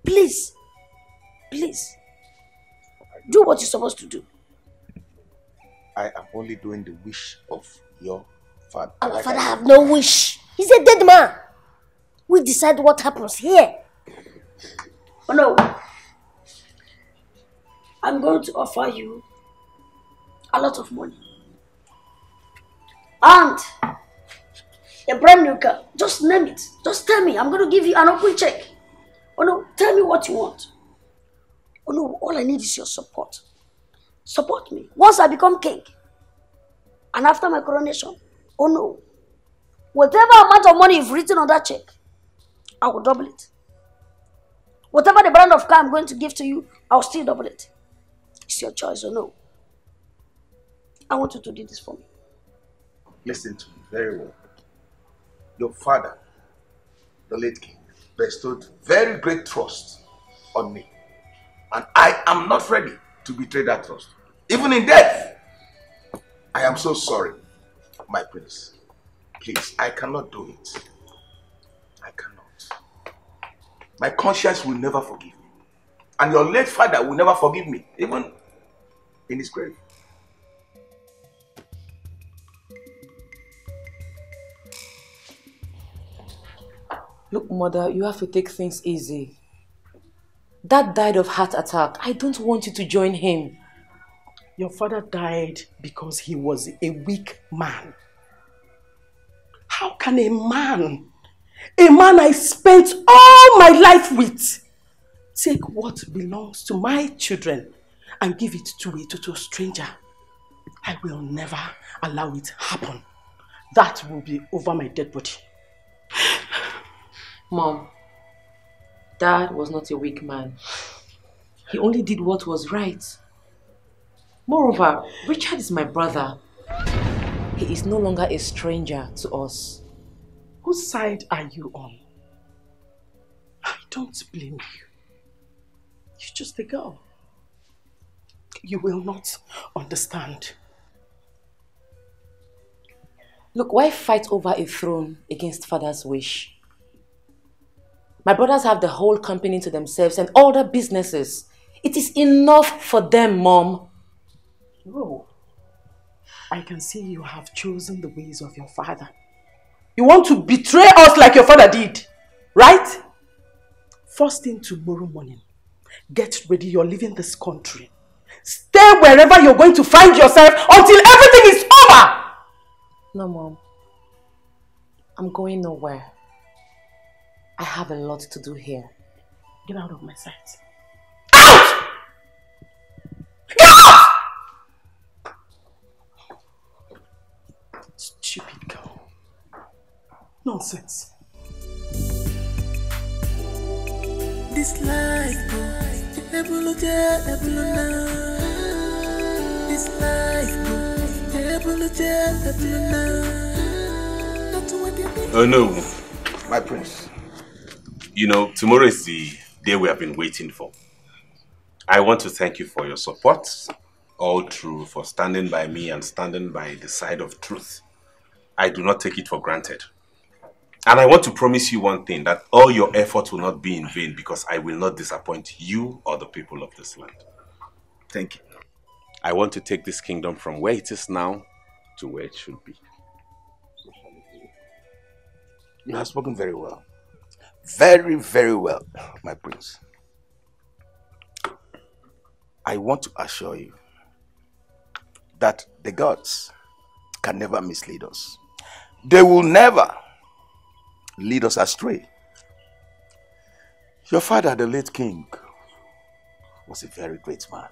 Please, please, do what you're supposed to do. I am only doing the wish of your father. Our father have no wish. He's a dead man. We decide what happens here. Oh no. I'm going to offer you A lot of money. And a brand new car. Just name it. Just tell me. I'm going to give you an open check. Oh no, tell me what you want. Oh no, all I need is your support. Support me. Once I become king, and after my coronation, oh no, whatever amount of money you've written on that check, I will double it. Whatever the brand of car I'm going to give to you, I'll still double it. It's your choice or no. I want you to do this for me. Listen to me very well. Your father, the late king, bestowed very great trust on me. And I am not ready to betray that trust. Even in death. I am so sorry, my prince. Please, I cannot do it. I cannot. My conscience will never forgive me. And your late father will never forgive me, even in his grave. Look, mother, you have to take things easy. Dad died of heart attack. I don't want you to join him. Your father died because he was a weak man. How can a man I spent all my life with, take what belongs to my children and give it to a total stranger? I will never allow it happen. That will be over my dead body. Mom, Dad was not a weak man. He only did what was right. Moreover, Richard is my brother. He is no longer a stranger to us. Whose side are you on? I don't blame you. You're just a girl. You will not understand. Look, why fight over a throne against father's wish? My brothers have the whole company to themselves and all their businesses. It is enough for them, Mom. No. I can see you have chosen the ways of your father. You want to betray us like your father did, right? First thing tomorrow morning, get ready, you're leaving this country. Stay wherever you're going to find yourself until everything is over! No, Mom. I'm going nowhere. I have a lot to do here. Get out of my sight. Out! Get out! Stupid girl. Nonsense. This life, this life, Oh no, my prince. You know, tomorrow is the day we have been waiting for. I want to thank you for your support, all through, for standing by me and standing by the side of truth. I do not take it for granted. And I want to promise you one thing, that all your efforts will not be in vain, because I will not disappoint you or the people of this land. Thank you. I want to take this kingdom from where it is now to where it should be. You have spoken very well. Very, very well, my prince. I want to assure you that the gods can never mislead us. They will never lead us astray. Your father, the late king, was a very great man.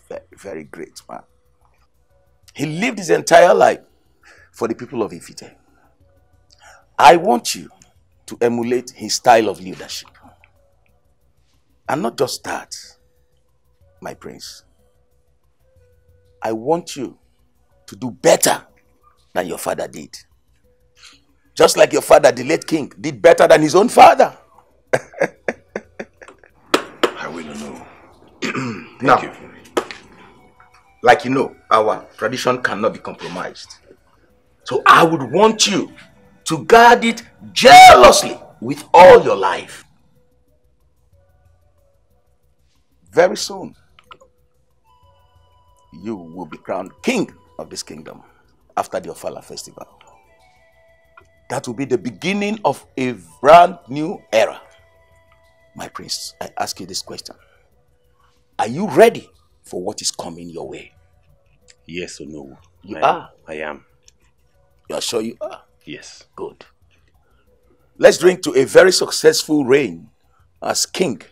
Very, very great man. He lived his entire life for the people of Ifite. I want you to emulate his style of leadership. And not just that, my prince. I want you to do better than your father did. Just like your father, the late king, did better than his own father. I will know. Thank you. Like you know, our tradition cannot be compromised. So I would want you to guard it jealously with all your life. Very soon, you will be crowned king of this kingdom after the Ofala festival. That will be the beginning of a brand new era. My prince, I ask you this question. Are you ready for what is coming your way? Yes or no? You are? I am. You are sure you are? Yes. Good. Let's drink to a very successful reign as king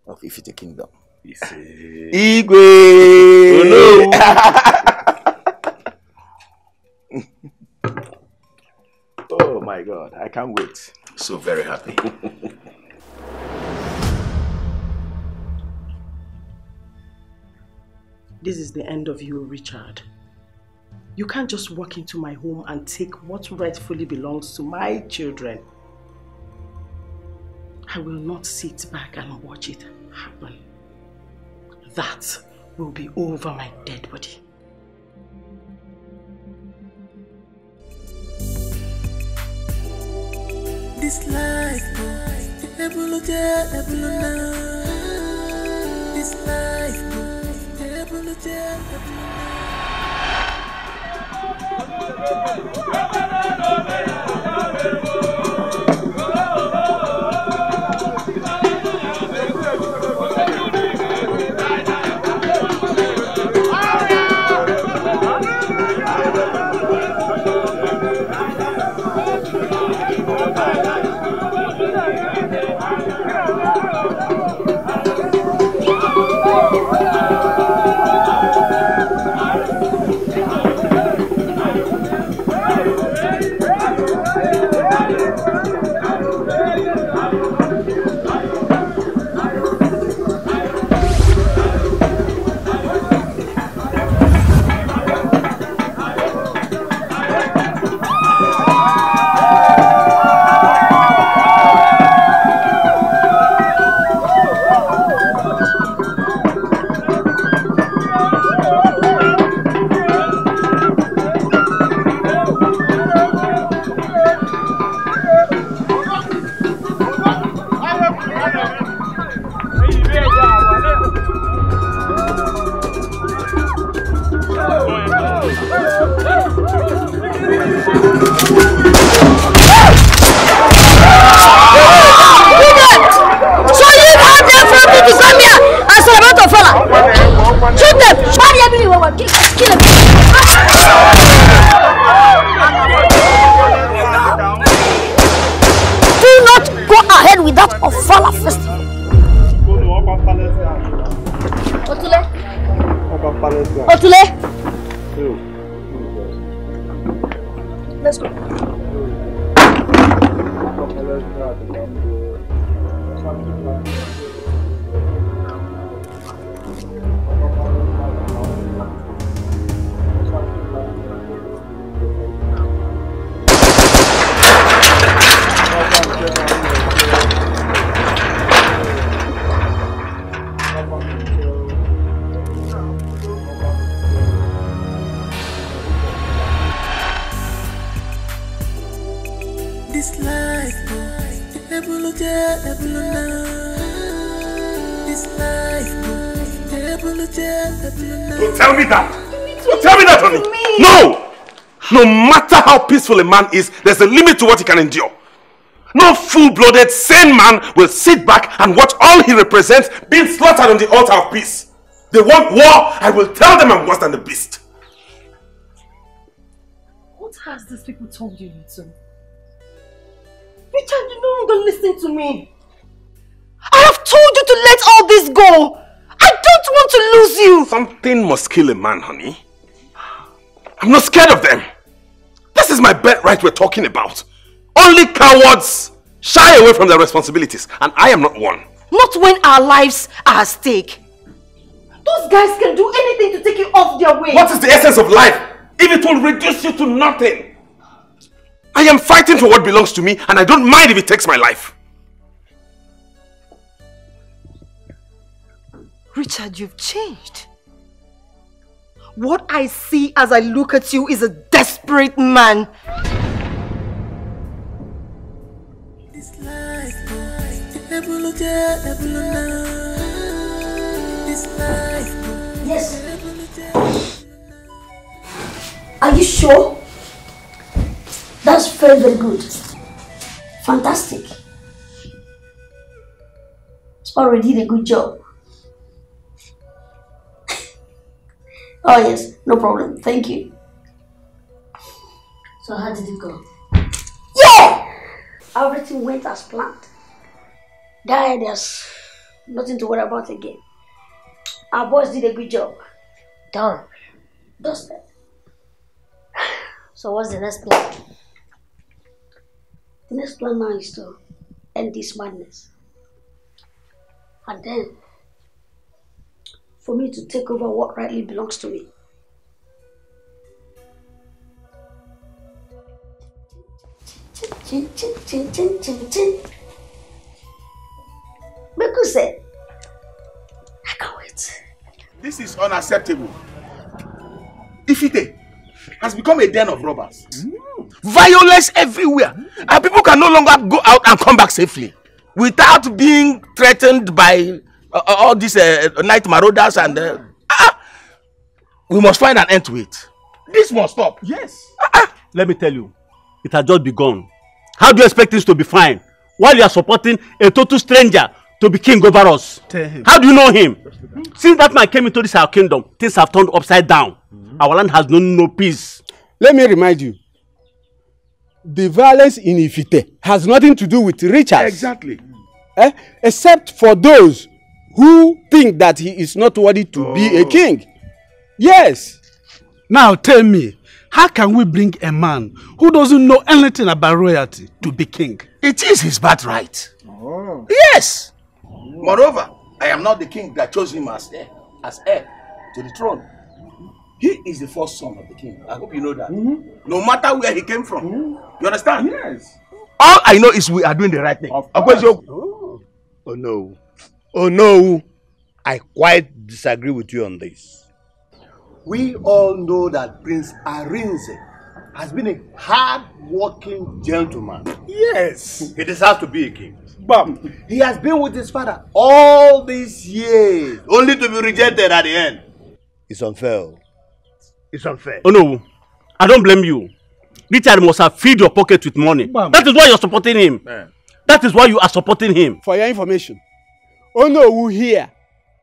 of Ifite Kingdom. Igwe! Oh no! Oh my God, I can't wait. So very happy. This is the end of you, Richard. You can't just walk into my home and take what rightfully belongs to my children. I will not sit back and watch it happen. That will be over my dead body. This life, this life, Let's go. This life, Don't tell me that! Don't tell me that, honey! No! No matter how peaceful a man is, there's a limit to what he can endure. No full-blooded, sane man will sit back and watch all he represents being slaughtered on the altar of peace. They want war, I will tell them I'm worse than the beast. What has these people told you, Little? Richard, you no longer listen to me. I have told you to let all this go. I don't want to lose you. Something must kill a man, honey. I'm not scared of them. This is my birthright we're talking about. Only cowards shy away from their responsibilities, and I am not one. Not when our lives are at stake. Those guys can do anything to take you off their way. What is the essence of life if it will reduce you to nothing? I am fighting for what belongs to me, and I don't mind if it takes my life. Richard, you've changed. What I see as I look at you is a desperate man. This life, yes. Are you sure? That's very, very good. Fantastic. It's already did a good job. Oh yes, no problem. Thank you. So how did it go? Yeah! Everything went as planned. There's nothing to worry about again. Our boys did a good job. Done. Dusted. So what's the next plan? The next plan now is to end this madness. And then, for me to take over what rightly belongs to me. Chin, chin, chin, chin, chin, chin. Beku said, I can't wait. This is unacceptable. Ifite has become a den of robbers. Violence everywhere. And people can no longer go out and come back safely without being threatened by all these night marauders and we must find an end to it. This must stop. Yes. Let me tell you, it has just begun. How do you expect this to be fine while you are supporting a total stranger to be king over us? How do you know him? Since that man came into this our kingdom, things have turned upside down. Our land has known no peace. Let me remind you, the violence in Ifite has nothing to do with Richard. Exactly. Except for those who think that he is not worthy to be a king. Yes. Now tell me, how can we bring a man who doesn't know anything about royalty to be king? It is his birthright. Oh. Yes. Moreover, I am not the king that chose him as heir to the throne. He is the first son of the king. I hope you know that. No matter where he came from. You understand? Yes. All I know is we are doing the right thing. Oh no. Oh no. I quite disagree with you on this. We all know that Prince Arinze has been a hard-working gentleman. Yes. He deserves to be a king. But he has been with his father all these years, only to be rejected at the end. It's unfair. It's unfair. Oh no, I don't blame you. Richard must have filled your pocket with money. That is why you're supporting him. That is why you are supporting him. For your information, oh no, who here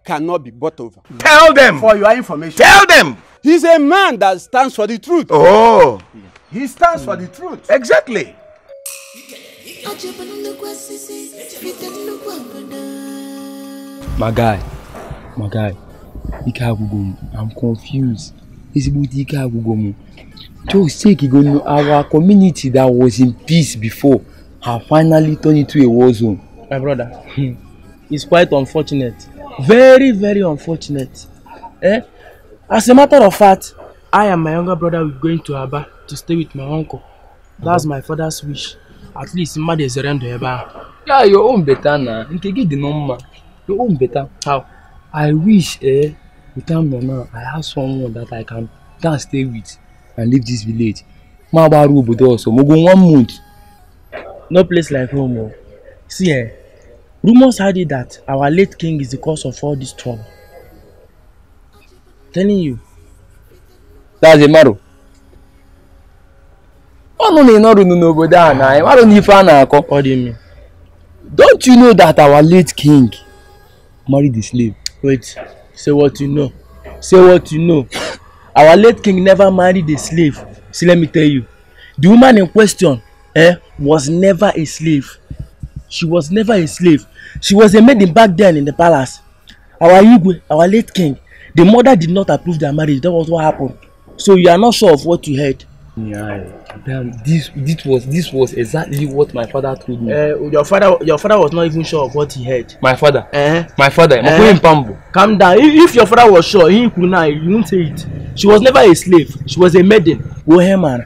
cannot be bought over. Tell them. For your information. Tell them. He's a man that stands for the truth. Oh. He stands for the truth. Exactly. My guy, I'm confused. It's about Ike. Just take it, our community that was in peace before have finally turned into a war zone. My brother, it's quite unfortunate. Very, very unfortunate. As a matter of fact, I and my younger brother will going to Aba to stay with my uncle. That's my father's wish. At least Mad is around Aba. Yeah, your own better now. Get the number. Your own better. How? I wish, without now, I have someone that I can stay with and leave this village. My baru but also go 1 month. No place like home. See, rumors had it that our late king is the cause of all this trouble. Telling you. That's a matter. What do you mean? Don't you know that our late king married a slave? Wait, say what you know. Say what you know. Our late king never married a slave. See, let me tell you. The woman in question was never a slave. She was never a slave. She was a maiden back then in the palace. Our Igwe, our late king, the mother did not approve their marriage. That was what happened. So you are not sure of what you heard. Yeah, damn, this was exactly what my father told me. Your father was not even sure of what he heard. My father. Calm down. If your father was sure, he could not. You won't say it. She was never a slave. She was a maiden. Woheman.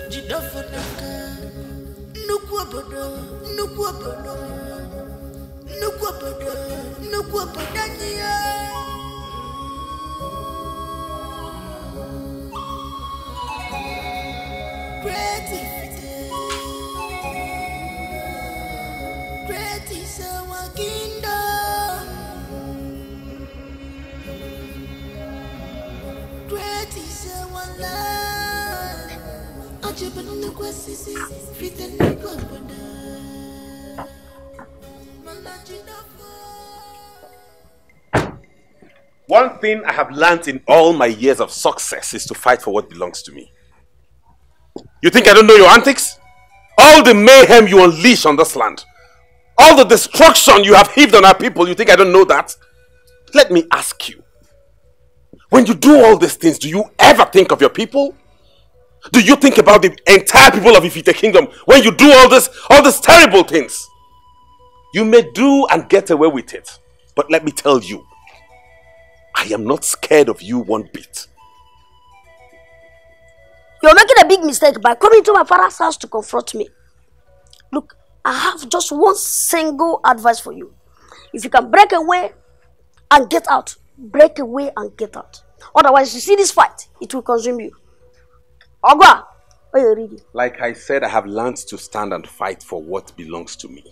Jidofa naka Nukwa bodo niya Great is our kingdom One thing I have learned in all my years of success is to fight for what belongs to me. You think I don't know your antics? All the mayhem you unleash on this land, all the destruction you have heaped on our people, you think I don't know that? Let me ask you, when you do all these things, do you ever think of your people? Do you think about the entire people of Ifite Kingdom when you do all these terrible things? You may do and get away with it, but let me tell you, I am not scared of you one bit. You're making a big mistake by coming to my father's house to confront me. Look, I have just one single advice for you. If you can break away and get out, break away and get out. Otherwise, you see this fight, it will consume you. Ogwa, what are you reading? Like I said, I have learned to stand and fight for what belongs to me.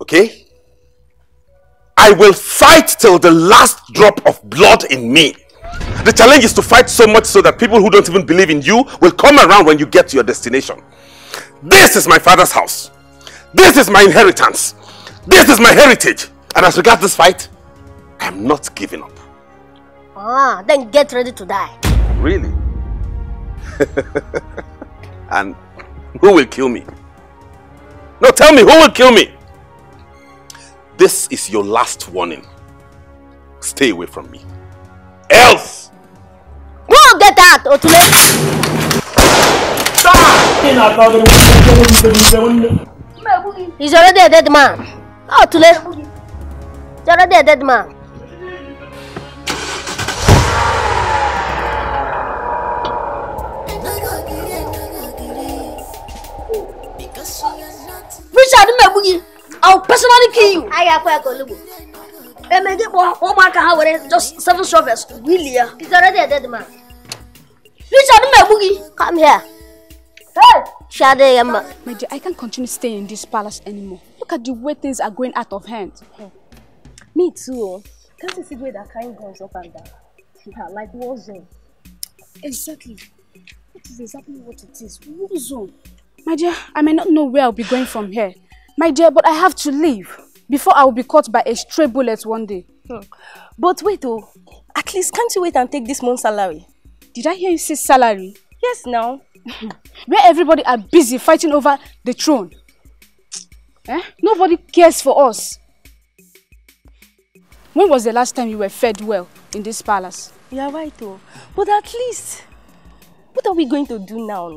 Okay? I will fight till the last drop of blood in me. The challenge is to fight so much so that people who don't even believe in you will come around when you get to your destination. This is my father's house. This is my inheritance. This is my heritage. And as regards this fight, I am not giving up. Ah, then get ready to die. Really? And who will kill me? No, tell me, who will kill me? This is your last warning. Stay away from me. Else! Go get out, Otule! He's already a dead man. Otule! He's already a dead man. Richard Mebugi, I'll personally kill you. I have a colubu. And make it more, oh my God, just 7 shovels. Really? He's already a dead man. Richard Mebugi, come here. Hey! Shade, my dear, I can't continue staying in this palace anymore. Look at the way things are going out of hand. Me too. Can't you see the way they're carrying guns up and down? Yeah, like war zone. Exactly. That is exactly what it is. War zone. My dear, I may not know where I'll be going from here. My dear, but I have to leave before I will be caught by a stray bullet one day. But wait, oh, at least can't you wait and take this month's salary? Did I hear you say salary? Yes, now. Where everybody are busy fighting over the throne. Nobody cares for us. When was the last time you were fed well in this palace? You're right, oh. But at least, what are we going to do now?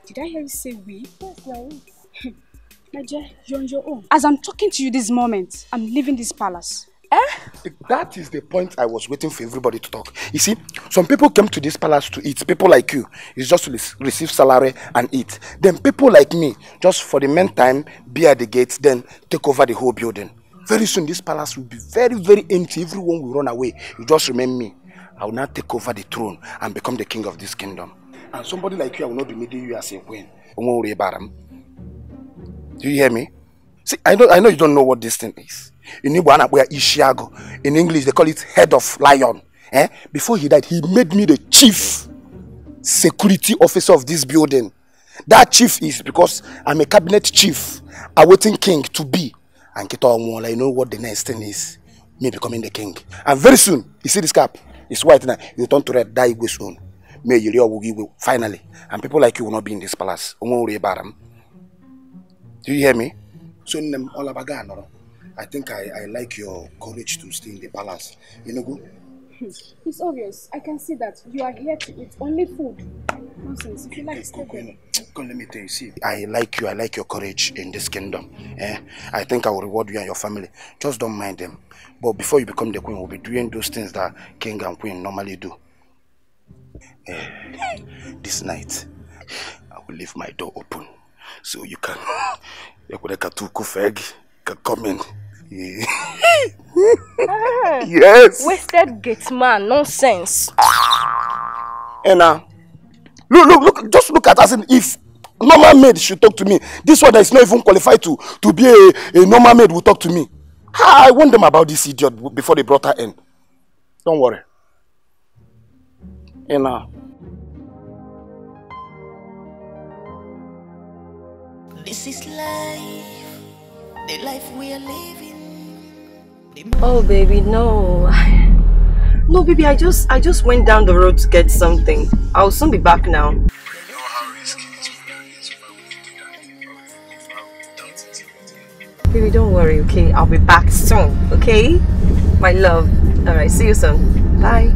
Did I hear you say we? Yes, now. My dear, you're on your own. As I'm talking to you this moment, I'm leaving this palace. That is the point I was waiting for everybody to talk. You see, some people came to this palace to eat. People like you, it's just to receive salary and eat. Then people like me, just for the meantime, be at the gates, then take over the whole building. Very soon, this palace will be very, very empty. Everyone will run away. You just remember me. I will now take over the throne and become the king of this kingdom. And somebody like you, I will not be needing you as a queen. Don't worry about him. Do you hear me? See, I know you don't know what this thing is. In Igbo, we are Ishiago. In English, they call it head of lion. Before he died, he made me the chief security officer of this building. That chief is because I'm a cabinet chief, awaiting king to be. And I know what the next thing is. Me becoming the king. And very soon, you see this cap? It's white now. You turn to red, die soon. Finally. And people like you will not be in this palace. Don't worry about them. Do you hear me? So, I think I like your courage to stay in the palace. You know, go? It's obvious. I can see that you are here to eat only food. Nonsense. If you like, stay there. Come, let me tell you. See, I like you. I like your courage in this kingdom. I think I will reward you and your family. Just don't mind them. But before you become the queen, we'll be doing those things that king and queen normally do. This night, I will leave my door open so you can. Can come in. Yes. Wasted gate man, nonsense. And look, just look at us. If normal maid should talk to me, this one that is not even qualified to be a normal maid will talk to me. I warned them about this idiot before they brought her in. Don't worry. You know. This is life, the life we are living. Oh baby, no. No baby, I just went down the road to get something. I'll soon be back now. Baby, don't worry, okay? I'll be back soon, okay? My love. Alright, see you soon. Bye.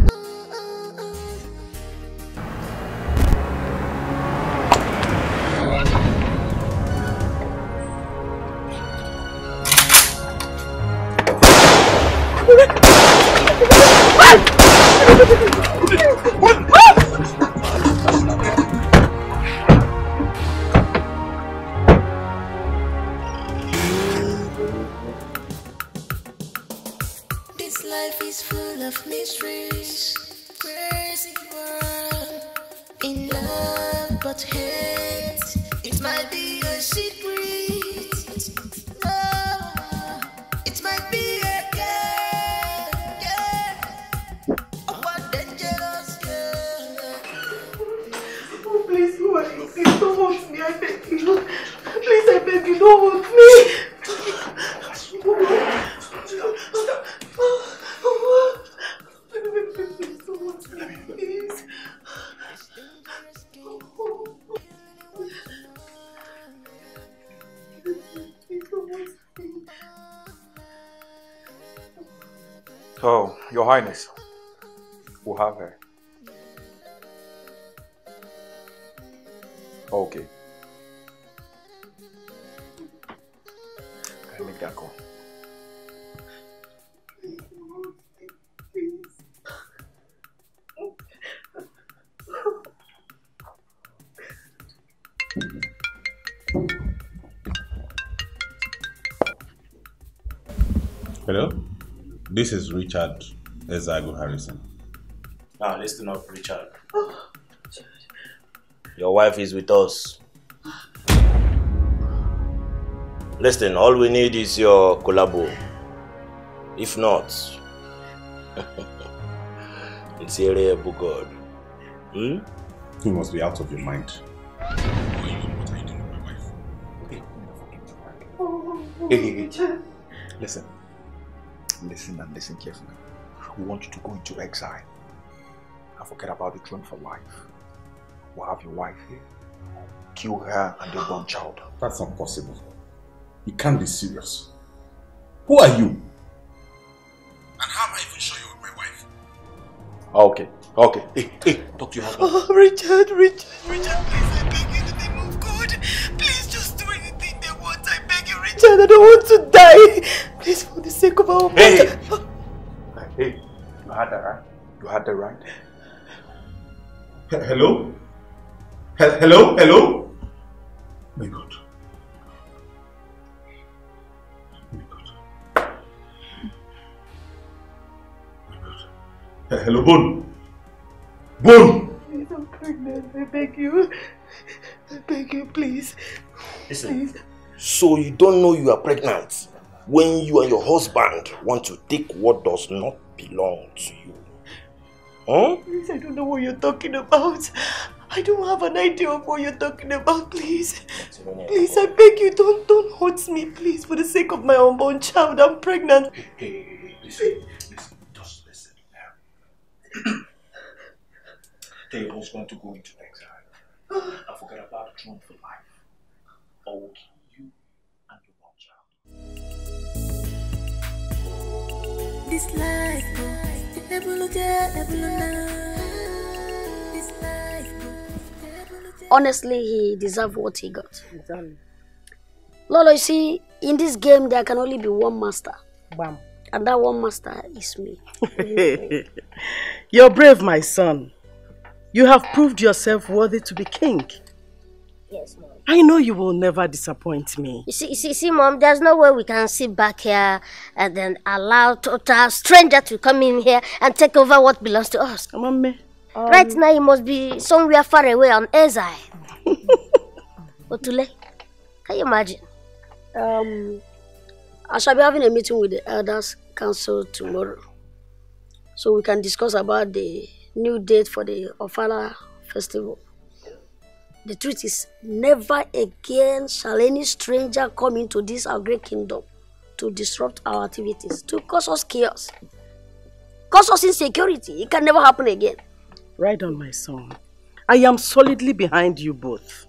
This life is full of mysteries, crazy world. In love but hate, it might be a secret. Oh, it might be a game, but dangerous girl. Oh, please, who are you? Please don't hurt me, I beg you. Please, I beg you, don't hurt me. Oh, Your Highness, we'll have her. Okay. I'll make that call. Hello, this is Richard Ezago Harrison. Now listen up, Richard. Your wife is with us. Listen, all we need is your collabo. If not, it's a God. You must be out of your mind. Listen and listen carefully. We want you to go into exile and forget about the throne for life. We'll have your wife here, kill her and the born child. That's not possible. You can't be serious. Who are you? And how am I even sure you're my wife? Okay. Hey, talk to your husband. Oh, Richard, please, I beg you in the name of God. Please just do anything they want. I beg you, Richard. I don't want to die. Please, for the sake of our mother. Hey, you had that right? You had that right? Hello? Hello? My God. Hello, Bone. Please, I'm pregnant. I beg you. Please. Listen. Please. So you don't know you are pregnant when you and your husband want to take what does not belong to you? Huh? Please, I don't know what you're talking about. I don't have an idea of what you're talking about, please. Please, I beg you, don't hurt me, please, for the sake of my unborn child. I'm pregnant. Hey, listen, just listen. They was going to go into exile and forget about the throne for life. Or we'll kill you and your born child. This life, Honestly, he deserved what he got. Lolo, you see, in this game, there can only be one master. Bam. And that one master is me. You're brave, my son. You have proved yourself worthy to be king. Yes, Mom. I know you will never disappoint me. You see, Mom, there's no way we can sit back here and then allow total stranger to come in here and take over what belongs to us. Mommy. Right now, you must be somewhere far away on exile. Otule, can you imagine? I shall be having a meeting with the Elders Council tomorrow. So we can discuss about the new date for the Ofala festival. The truth is, never again shall any stranger come into this our great kingdom to disrupt our activities, to cause us chaos, cause us insecurity. It can never happen again. Right on, my son. I am solidly behind you both.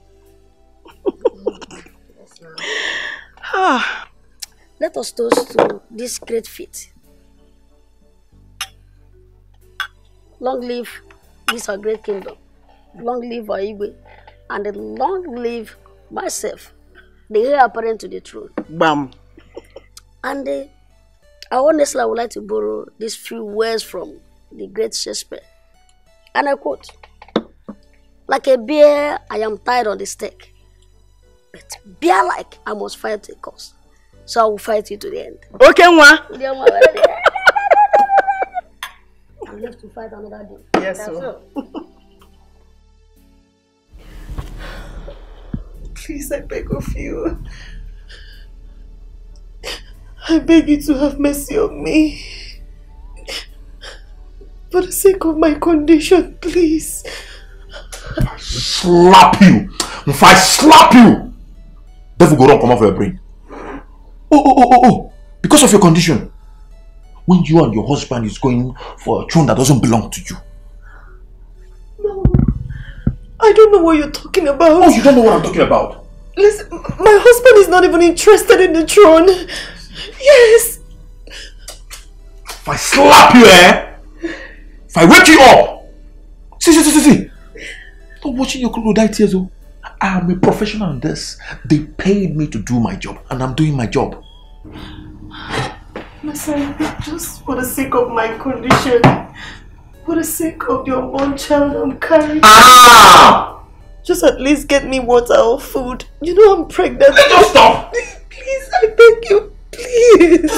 Let us toast to this great feat. Long live this our great kingdom. Long live our Igwe. And long live myself, the heir apparent to the throne. Bam. And honestly, I would like to borrow these few words from the great Shakespeare. And I quote, "Like a bear, I am tied on the stake. But bear-like, I must fight a cause. So I will fight you to the end." Okay, Nwa. I live to fight another day. Yes, sir. Please, I beg of you. I beg you to have mercy on me. For the sake of my condition, please. Slap you! If I slap you, devil go run come off your brain. Oh! Because of your condition. When you and your husband is going for a throne that doesn't belong to you. No. I don't know what you're talking about. Oh, you don't know what I'm talking about? Listen, my husband is not even interested in the throne. Yes. If I slap you, if I wake you up. See. Stop watching your crocodile tears, oh. I am a professional in this. They paid me to do my job, and I'm doing my job. Listen, just for the sake of my condition, for the sake of your one child I'm carrying, just at least get me water or food. You know I'm pregnant. Just stop! Please, I beg you, please.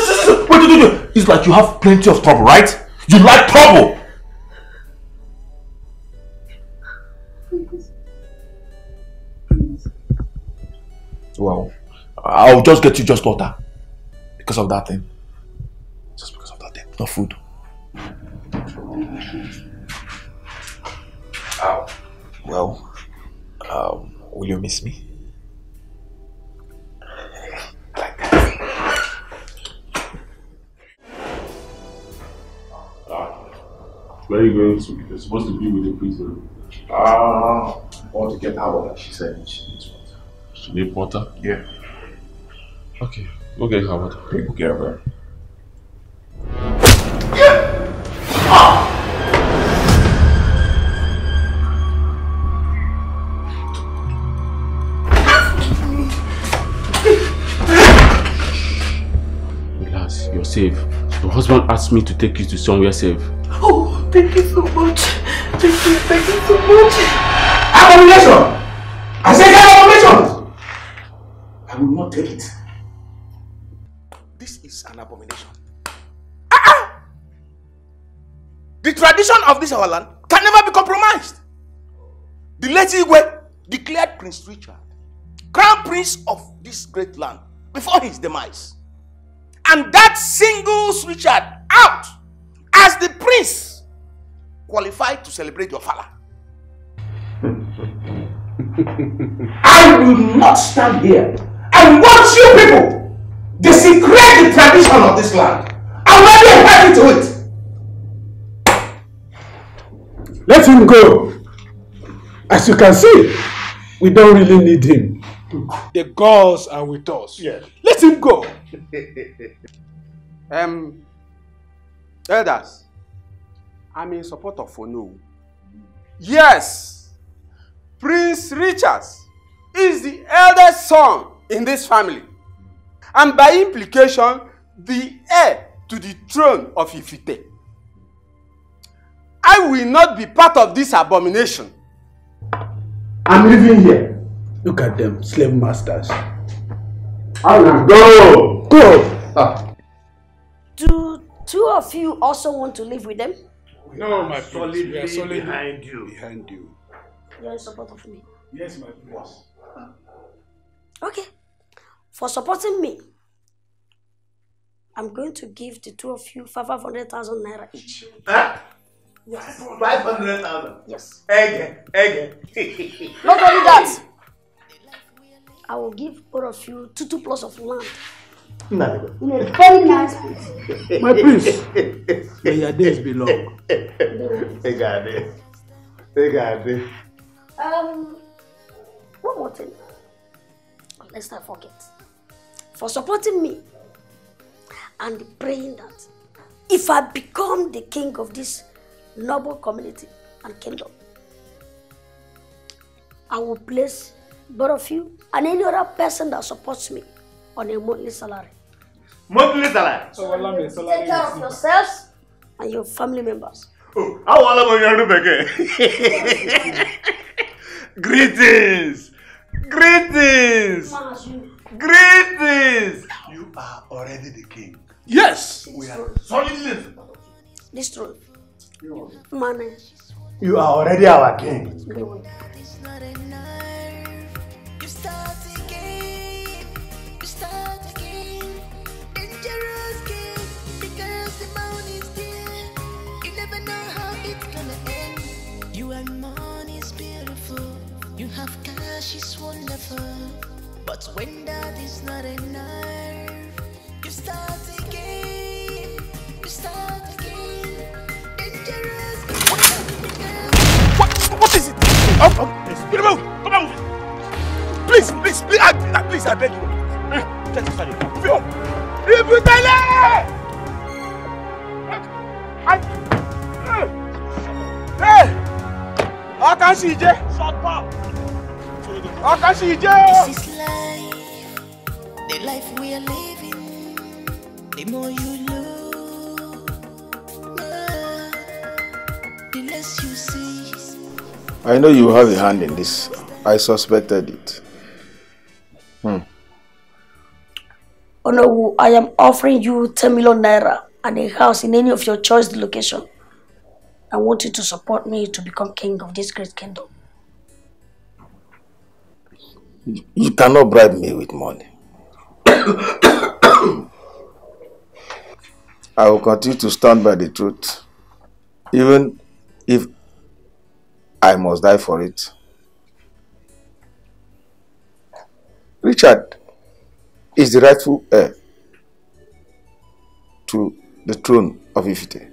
Wait. It's like you have plenty of trouble, right? You like trouble! Well, I'll just get you just water. Because of that thing. Just because of that thing. No food. Well, will you miss me? Where are you going to? You're supposed to be with the prisoner. I want to get her water. She said she needs water. She needs water? Yeah. Okay, go get her water. Okay, go get her. Relax, you're safe. Your husband asked me to take you to somewhere safe. Oh, thank you so much. Thank you so much. Abomination! I said abomination! I will not take it. This is an abomination. The tradition of this our land can never be compromised. The late Igwe declared Prince Richard crown prince of this great land before his demise. And that singles Richard out as the prince qualified to celebrate your father. I will not stand here and watch you people desecrate the tradition of this land. I will not be happy to it. Let him go. As you can see, we don't really need him. The gods are with us. Yes. Let him go. Elders, I'm in support of Onu. Yes, Prince Richard is the eldest son in this family, and by implication, the heir to the throne of Ifite. I will not be part of this abomination. I'm leaving here. Look at them, slave masters. Go! Do two of you also want to live with them? No, my prince, we are solely behind you. You're in support of me. Yes, my prince. Okay. For supporting me, I'm going to give the two of you 500,000 naira each. Yes. 500,000. Yes. Egg. Not only that, I will give both of you 2 plots of land. In a very nice place. My prince, may your days be long. Hey, God. One more thing. Let's not forget. For supporting me and praying that if I become the king of this noble community and kingdom, I will place both of you and any other person that supports me on a monthly salary. Monthly salary? So you take care of yourselves and your family members. Oh, I want to Greetings! Greetings! Greetings! You are already the king. Yes! We are solidly. This truth. Money. You are already our king. You start again. Dangerous game. Because the money's there. You never know how it's gonna end. You and money is beautiful. You have cash is wonderful. But when that is not enough, you start again. Dangerous game. What is it? Get him out! Come on! Please, I beg you. Just study. If you tell Hey! How can she Shut up! How can she This is life, the life we are living. The more you lose, the less you see. I know you have a hand in this. I suspected it. Oh no, I am offering you 10 million naira and a house in any of your choice location. I want you to support me to become king of this great kingdom. You cannot bribe me with money. I will continue to stand by the truth, even if I must die for it. Richard is the rightful heir to the throne of Ifite,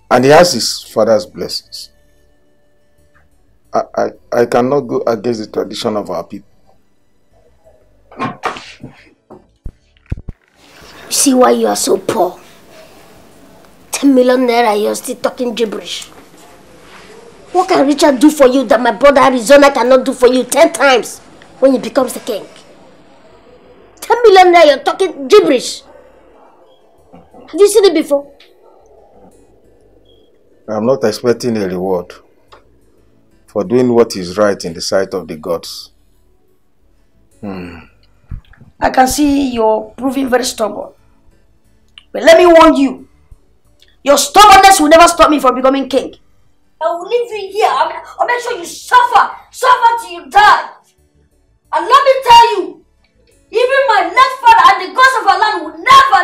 and he has his father's blessings. I cannot go against the tradition of our people. You see why you are so poor? 10 million naira, you're still talking gibberish. What can Richard do for you that my brother Arizona cannot do for you 10 times when he becomes the king? 10 million naira, you're talking gibberish. Have you seen it before? I'm not expecting a reward for doing what is right in the sight of the gods. I can see you're proving very stubborn. But let me warn you, your stubbornness will never stop me from becoming king. I will leave you here. I'll make sure you suffer till you die. And let me tell you, even my late father and the gods of our land will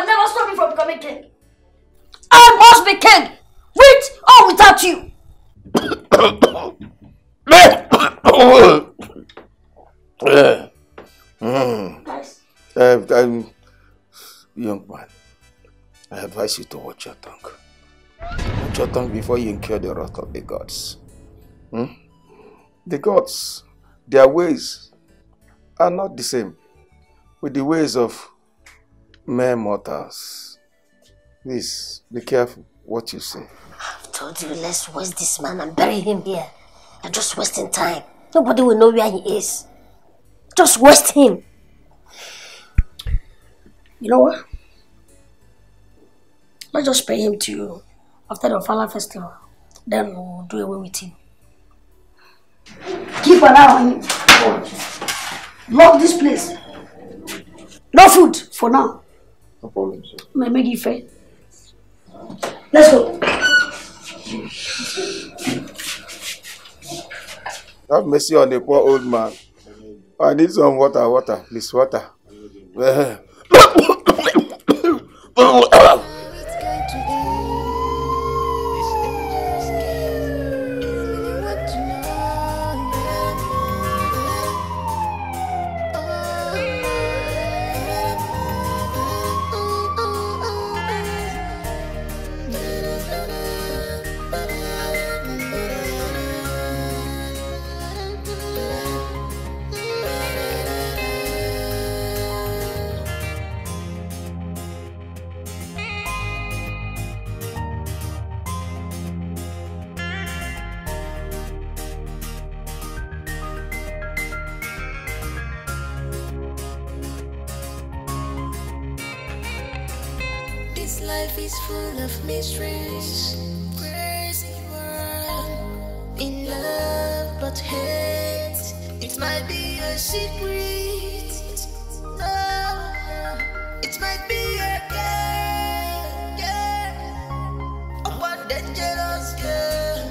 never stop me from becoming king. I must be king, with or without you. Young man, I advise you to watch your tongue. Watch your tongue before you incur the wrath of the gods. The gods, their ways are not the same with the ways of mere mortals. Please, be careful what you say. I've told you, let's waste this man and bury him here. You're just wasting time. Nobody will know where he is. Just waste him. You know what? Let's just pay him to you after the Ofala festival. Then we'll do away with him. Keep an eye on him. Lock this place. No food for now. No problem, sir. May make it fair. Let's go. Have mercy on the poor old man. I need some water, please, water. This life is full of mysteries. Crazy world. In love but hate. It might be a secret. No, it might be a game. Yeah. A one dangerous girl.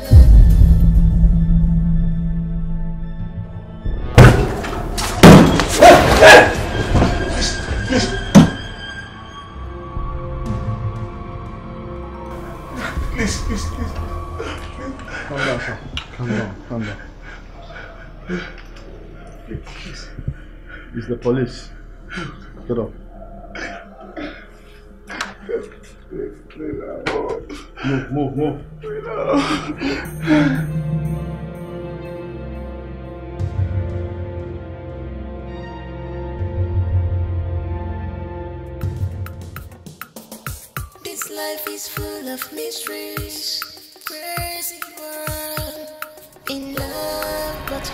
Please. Calm down, sir. Calm down. Please. It's the police. Get up. Move. This life is full of mysteries. Crazy world. In love but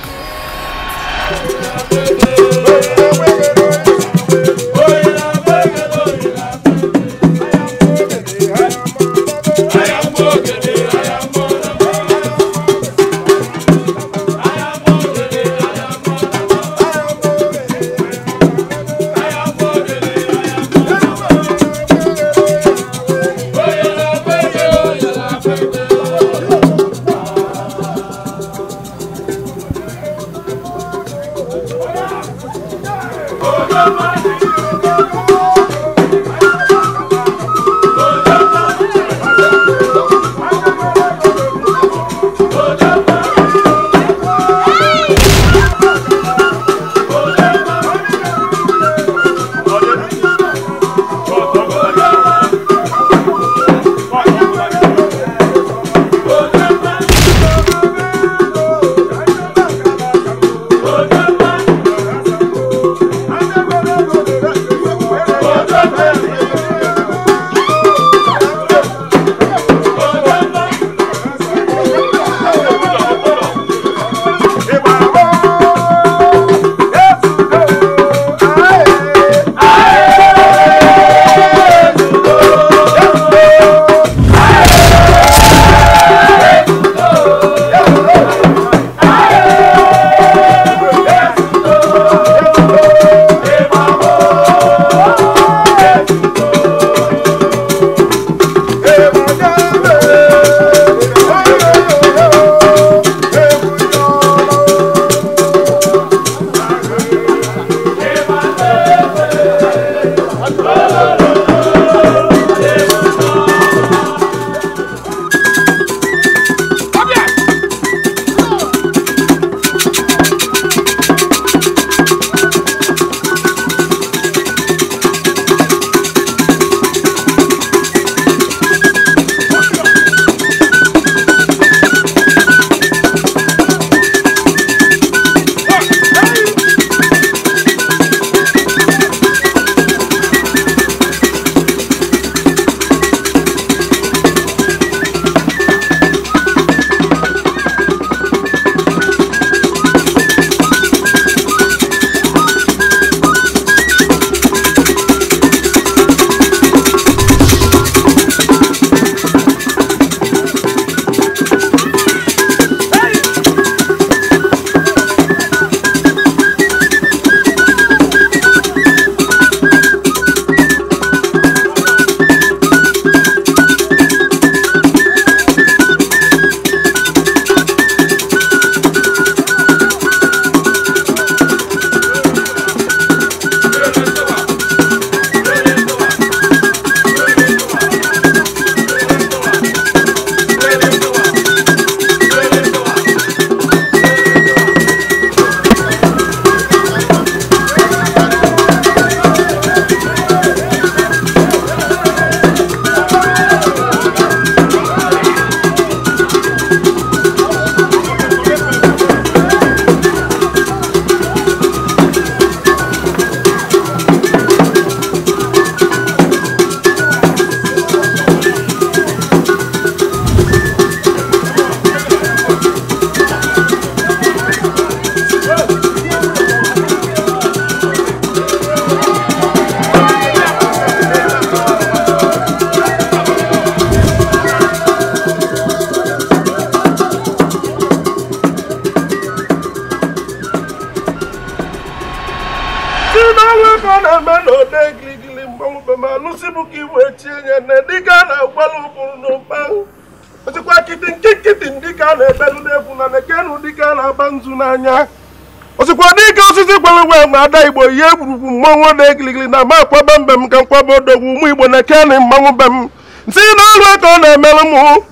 mmanwụ be ma lụsị bụ ka iwe tinye na dịka na-agbalụ ụbụrụ n'ụba ọsịkwa nkịtị dịka na-ebelu n'egwu na nekenu dịka na-agba nzu n'anya ọsịkwa dịka osisi gwara ma ada Igbo ihe egwurugwu mmanwụ dị giligili na ma akwaba mbe m ka nkwaba odogwu ụmụ Igbo nekenu mmanwụ be m nsị n'ọrụ ka ọ na-emelụ m ọrụ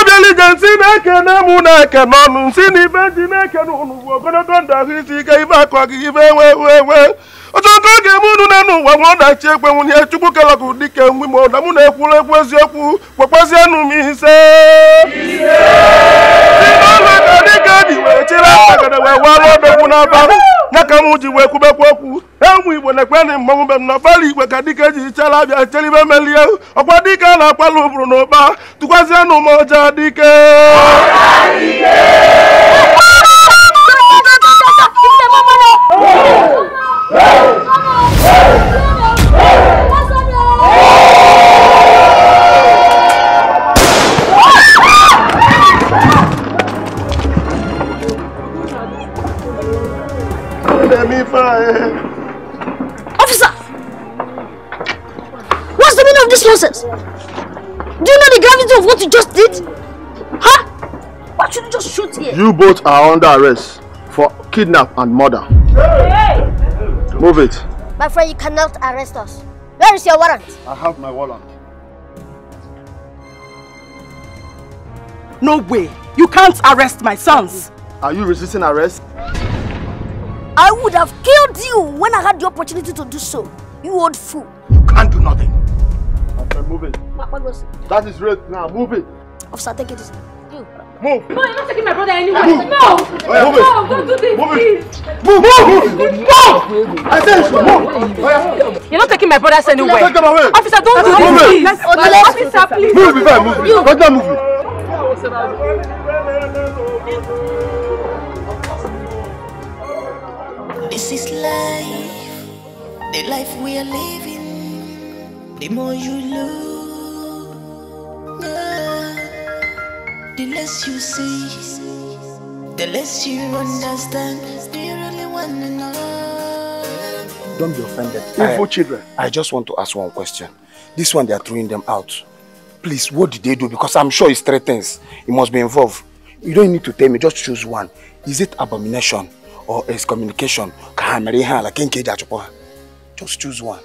ọbịalije nsị na-ekene mụ na-eke n'ọnụ nsị na ibe ji na-ekene ụnụ bụ ogologo ndụ ahụ isi ike ibe akọ gị ibe ewe ọchọkọ oge m unu na n'ụwa nwa ọdachi ekwe nwunye Chukwu kelọkụ dike mgbe ma ụda mụ na-ekwuru ekwu eziokwu kpekwazienụ m ise dịka dị wee chịrị akagada wee walụ odogwu n'aba ya ka m ji wee kwubekwa okwu ụmụ Igbo na-ekpeni mmanwụ be m na ọbara igwe ka dike ji chere abịa cheribe melie ọkwa dike a na-akpalụ ụbụrụ n'ụba tụkwazienụ m ọja dike Officer! What's the meaning of this nonsense? Do you know the gravity of what you just did? Huh? Why should you just shoot here? You both are under arrest for kidnap and murder. Hey! Move it. My friend, you cannot arrest us. Where is your warrant? I have my warrant. No way. You can't arrest my sons. Are you resisting arrest? I would have killed you when I had the opportunity to do so. You old fool. You can't do nothing. Okay, move it. That is right now. Move it. Officer, take it easy. You. Move. No, you're not taking my brother anywhere. Move. No. Move it. No, don't do this, Move please. it. Move. Move. I said move. You're not taking my brothers anywhere. Take them away. Officer, don't do Move this, it. please. Officer, please. Move it. Move it. You. Don't move it. This is life, the life we are living. The more you lose, the less you see, the less you understand. Do you really want to know? Don't be offended. Evil children. I just want to ask one question. This one, they are throwing them out. Please, what did they do? Because I'm sure it's 3 things. It must be involved. You don't need to tell me, just choose one. Is it abomination or excommunication? Just choose one.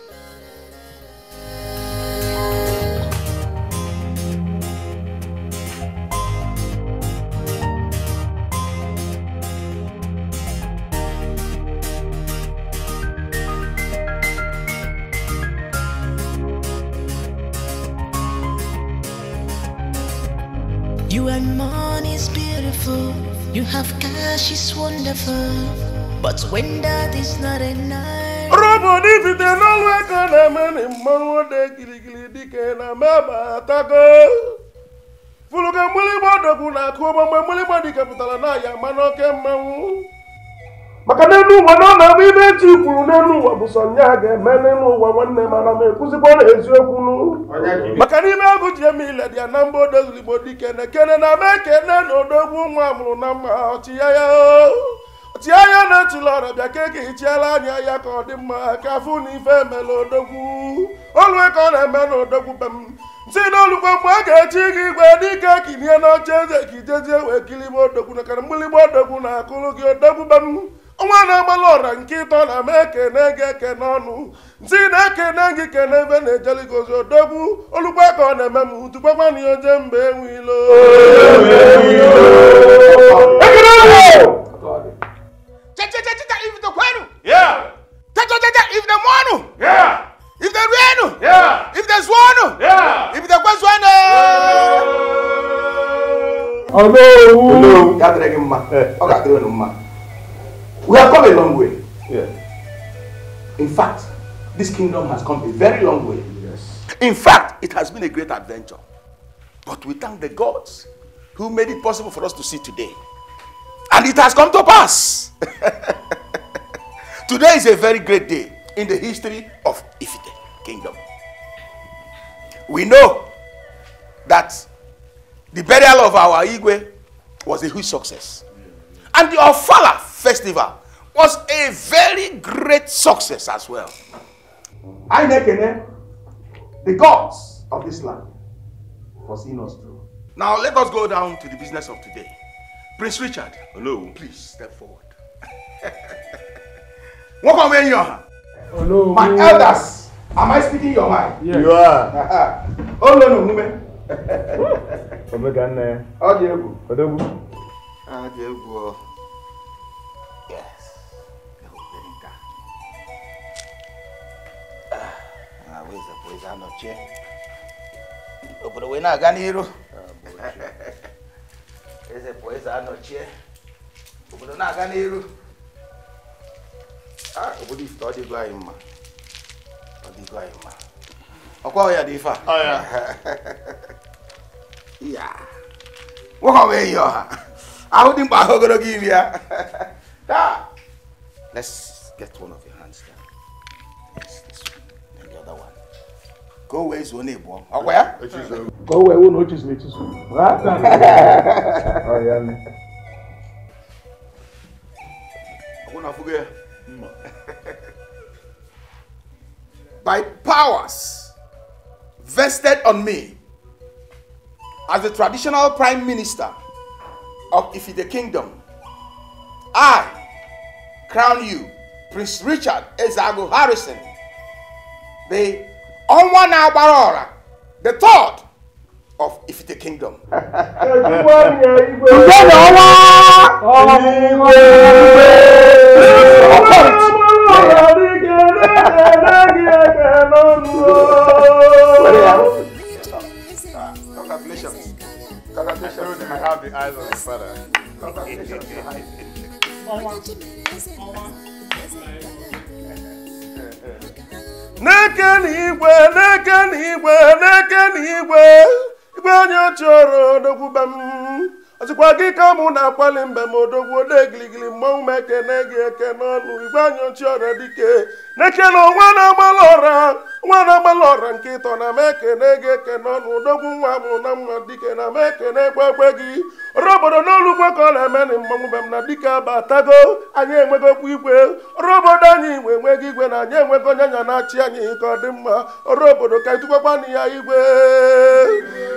You and money is beautiful. You have cash is wonderful. But when that is not enough, Robot, if you don't know where can man in Mawode Gilly Dikeh na Mama Taco. Fuluga Mulibada Guna Kuba Mulibadi Capital Naya Manoke Mamu. Makanenu Wanana, we bet you Pulunu, Abusanya, Menenu, one name, and I may Pusipon as Yokunu. Makanima Gujamila, the number does Libodica, and a cannon, I make it, no double Mamu, Tia. Tiaya na chilora bia keke ichiala anya ya ka odimma ka funi fe melodogwu olwe ka na meno odogwu bem si no lukwa mwa ga chi gi gbe dike kinie na cheze kijeje we kilimo odogwu na kan mulimo odogwu na akulu gi odogwu bem onwa na malora nkito na meke nege ke nonu si na ke nangi ke nebe na jeligozi odogwu olukwa ka na memu tukwa ni oje mbe enwilo If the Kwenu, yeah. If the Mono, yeah. If the Renu, yeah. If the Swano, yeah. If the Kwaswana. Hello. We have come a long way. Yeah. In fact, this kingdom has come a very long way. Yes. In fact, it has been a great adventure. But we thank the gods who made it possible for us to see today. And it has come to pass. Today is a very great day in the history of Ifite Kingdom. We know that the burial of our Igwe was a huge success. And the Ofala festival was a very great success as well. I nekene the gods of this land for seeing us through. Now let us go down to the business of today. Prince Richard, hello, please step forward. Welcome in your hello. My elders, am I speaking your mind? Yes. You are. Oh no, no, women. Yes. Where's the boys? I'm not here. Oh, but we're not going to Where's the boys? I'm not here. Oh, but we're not going to what is the guy in my? What the guy in my? Oh, yeah, Difa. Oh, yeah. Yeah. What are you? I wouldn't buy her to give you. Let's get one of your hands down. Yes, this one. And the other one. Go away, is one neighbor. Oh, where? Go away, who notice me too. What? Oh, yeah. By powers vested on me as the traditional prime minister of Ifite Kingdom, I crown you, Prince Richard Ezago Harrison, the Onwana Barora, the third of Ifite Kingdom. Congratulations. Congratulations. I have the eyes of the father. Igwe onye chọrọ n'okwubam ọsịkwa gị ka mụ na-akwali mbe m odogwu ode giligili mmọnwụ m ekene gị eke n'ọnụ igwe onye chọrọ dike n'ekele nwa na-agbala ọra nke ịtọ na m ekene gị eke n'ọnụ odogwu nwa mụrụ na mma dike na m ekene ekwe gị ọrụ obodo n'olu ugbo ka ọ na-eme na mmọnwụ be m na dike abatago anyị enwegokwa igwe ọrụ obodo anyị igwe enweghị igwe na anyị enwego nyanya na-achị anyị ka ọ dị mma ọrụ obodo ka ịtụkwakwa na ya igwe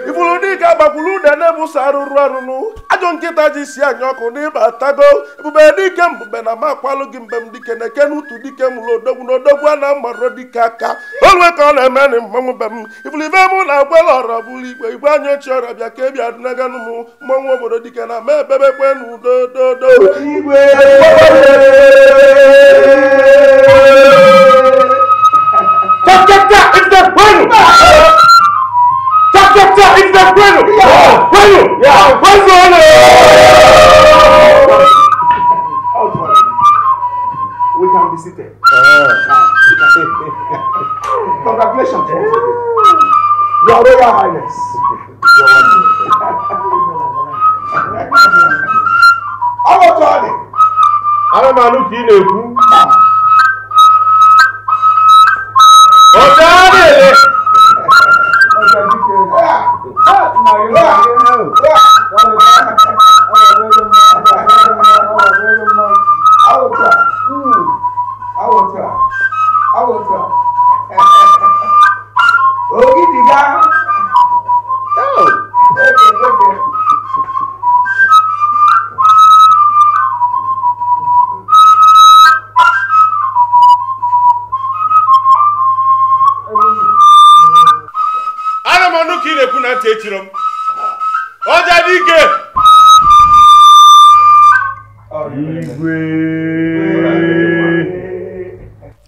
ifuru dike agbakwuru ude na-ebuso arụrụ arụnụ ajọ nkịta ji si anyị ọkụ n'ịba tago ebube dike mbube na makwalụ gị mbe m dike na-eke n'utu dike mụrụ odogwu na odogwu a na-amarọ dike aka olwe ka ọ na-eme na mmọnwụ be m ifuru ibe mụ na agbala ọra bụrụ igwe igwe anyị ochie ọra bịa ka ebia dịnaganụ m mmọnwụ obodo dike na ma ebebekwe n'udo dodo igwe It's the bueno! Bueno! Yeah! Bueno! We can be seated. Congratulations. Your Royal Highness. How about you? I'm not looking at you. Oh,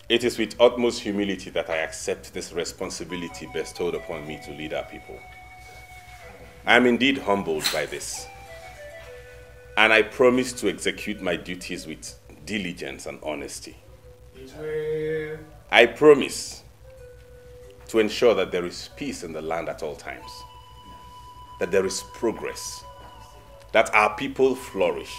It is with utmost humility that I accept this responsibility bestowed upon me to lead our people. I am indeed humbled by this, and I promise to execute my duties with diligence and honesty. I promise to ensure that there is peace in the land at all times, that there is progress, that our people flourish.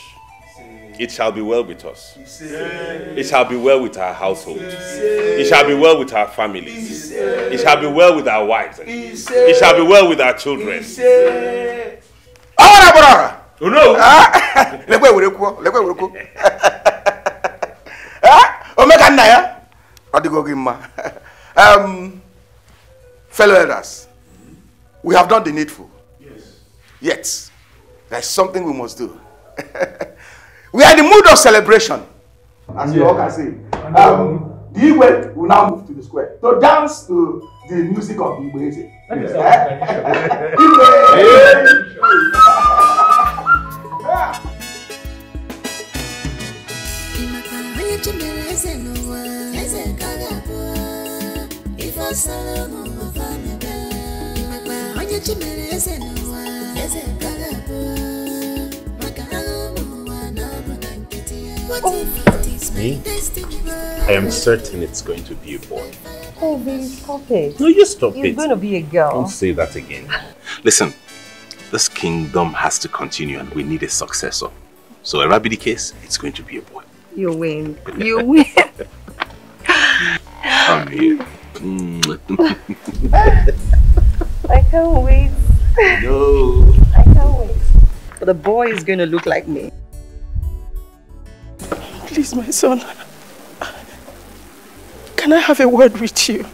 It shall be well with us. It shall be well with our households. It shall be well with our families. It shall be well with our wives. It shall be well with our children. Oh no! Fellow elders, we have done the needful. Yes. Yet, there's something we must do. We are in the mood of celebration. As you all can see. The Igwe will now move to the square to dance to the music of the Igwe. Me? I am certain it's going to be a boy. Oh, baby, stop it. No, you stop it. It's going to be a girl. Don't say that again. Listen, this kingdom has to continue and we need a successor. So whatever be the case, it's going to be a boy. You win. You win. Come here. I can't wait. No. I can't wait. But the boy is going to look like me. Please, my son. Can I have a word with you?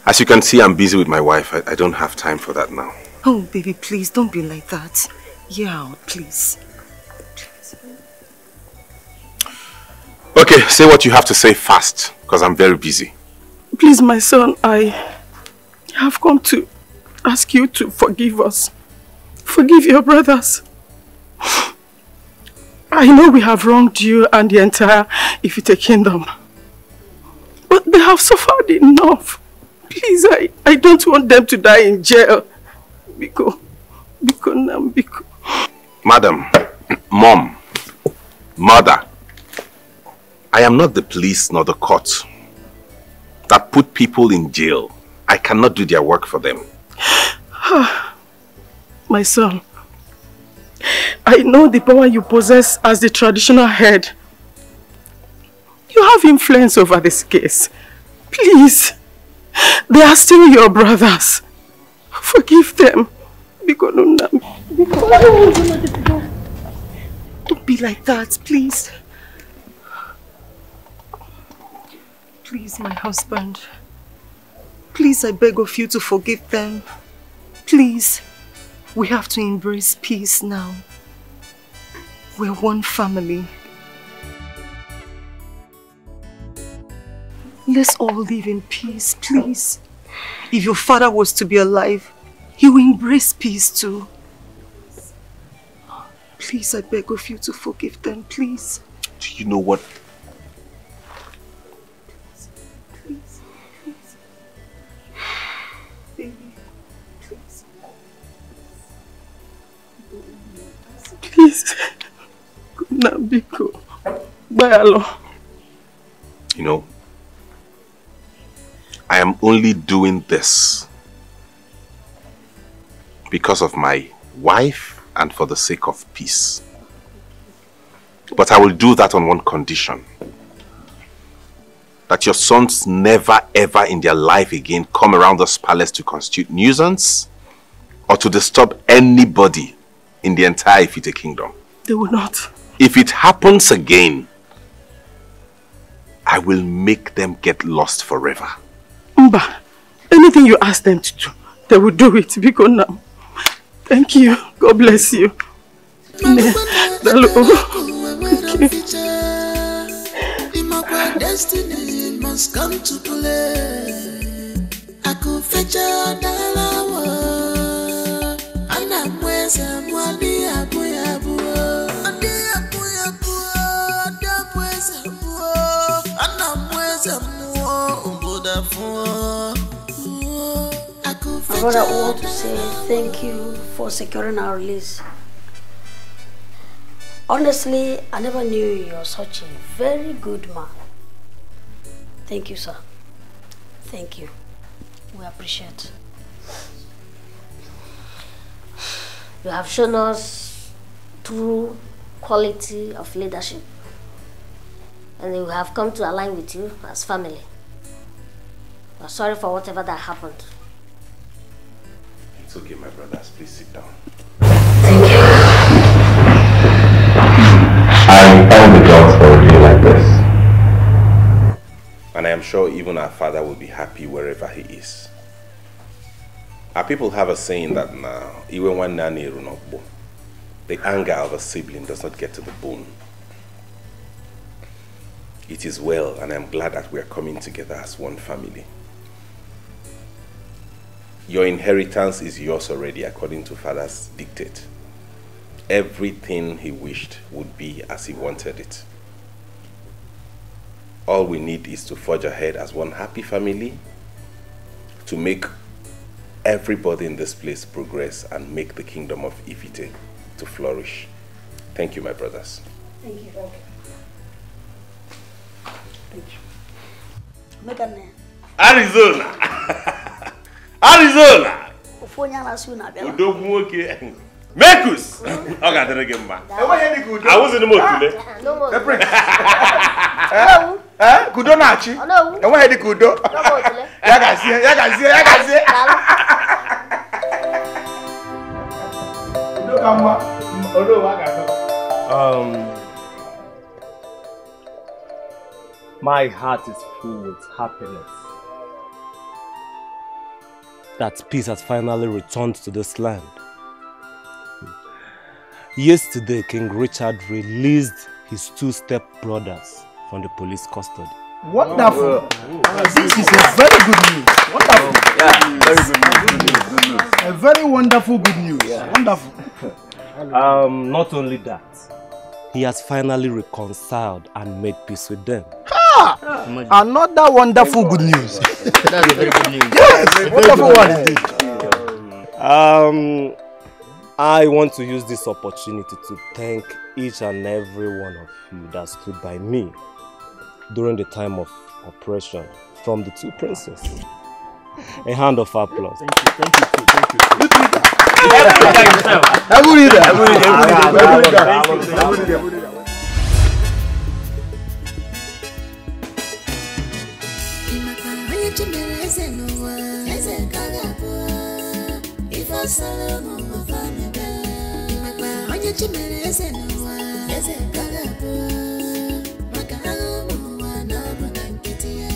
As you can see, I'm busy with my wife. I don't have time for that now. Oh, baby, please, don't be like that. Yeah, please. Okay, say what you have to say fast, because I'm very busy. Please, my son, I have come to ask you to forgive us. Forgive your brothers. I know we have wronged you and the entire Ifite kingdom. But they have suffered enough. Please, I don't want them to die in jail. Biko. Madam, Mom, Mother, I am not the police nor the court that put people in jail. I cannot do their work for them. My son, I know the power you possess as the traditional head. You have influence over this case. Please, they are still your brothers. Forgive them. Don't be like that, please. Please, my husband. Please, I beg of you to forgive them. Please. We have to embrace peace now. We're one family. Let's all live in peace, please. If your father was to be alive, he will embrace peace too. Please, I beg of you to forgive them, please. Do you know what? Please, please. Baby, please. Please. Nabiko. Bayalo. You know, I am only doing this because of my wife and for the sake of peace. But I will do that on one condition. That your sons never ever in their life again come around this palace to constitute nuisance or to disturb anybody in the entire Ifite kingdom. They will not. If it happens again, I will make them get lost forever. Mba, anything you ask them to do, they will do it. Because now, thank you. God bless you. Destiny must come to play. I could fetch a dollar. And I'm where someone Brother, I want to say thank you for securing our release. Honestly, I never knew you were such a very good man. Thank you, sir. Thank you. We appreciate. You have shown us true quality of leadership. And we have come to align with you as family. We're sorry for whatever that happened. It's okay, my brothers. Please sit down. I found the job for a day like this. And I am sure even our father will be happy wherever he is. Our people have a saying that now, even when the anger of a sibling does not get to the bone. It is well, and I'm glad that we are coming together as one family. Your inheritance is yours already according to Father's dictate. Everything he wished would be as he wanted it. All we need is to forge ahead as one happy family to make everybody in this place progress and make the kingdom of Ifite to flourish. Thank you, my brothers. Thank you. Thank you. Arizona! Arizona! Mekus! Okay, then again, man. I was in the mood today. The prince. Kudo nachi. And where the kudo? Yagazi. My heart is full with happiness that peace has finally returned to this land. Yesterday, King Richard released his 2 step-brothers from the police custody. Wonderful. This is a very good news. Wonderful. Yeah, very good news. A very wonderful good news. Yeah. Wonderful. Not only that, he has finally reconciled and made peace with them. Another wonderful good news. That's a very good news. Yes, wonderful one indeed. I want to use this opportunity to thank each and every one of you that stood by me during the time of oppression from the 2 princes. A hand of applause. Thank you.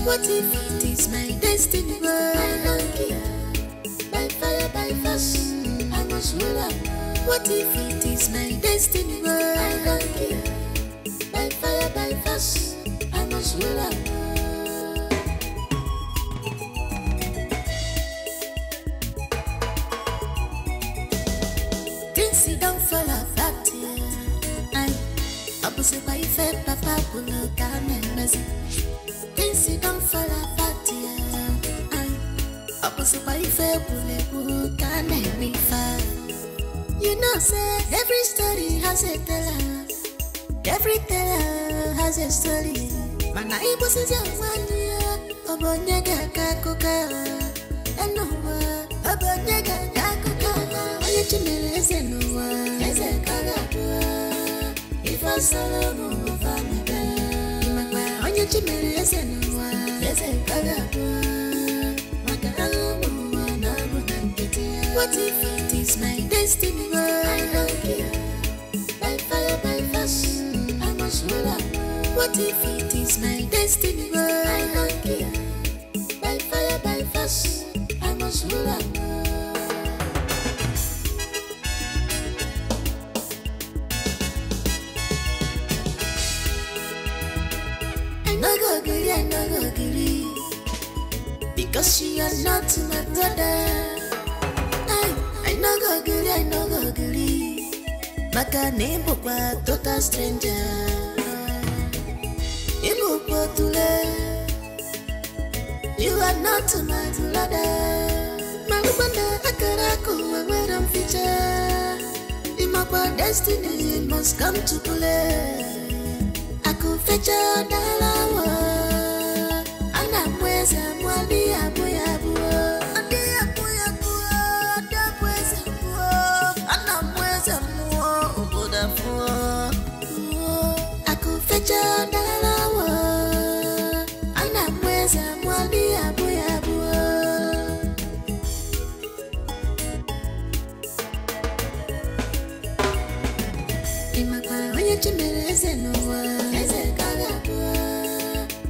What if it is my destiny? I don't care. By fire, by force, I must rule on. What if it is my destiny? I don't care. By fire, by force, I must rule on. Things don't fall apart here. I'm opposite by fair, papa will look at me. Things don't fall apart here. I'm opposite by fair, will can make me fall. You know, say every story has a teller. Every teller has a story. My neighbors is young one year. Obonyega kakuka. And no one. Obonyega kakuka. Onye chimeleze no one. Eze kagapua. If I solo move for me bed. Imakwa onye chimeleze no one. Eze kagapua. What if it is my destiny? I don't care. By fire, by force, I must rule on. What if it is my destiny? I don't care. By fire, by force, I must rule on. I no go agree, because you are not my brother. I no go agree. Maka nembo kwa total stranger. Ibu kwa tule. You are not my brother. Malubanda akaraku wawera mficha. Imakwa destiny must come to play. Aku fecha dalawa. Ana mweza mwali abu.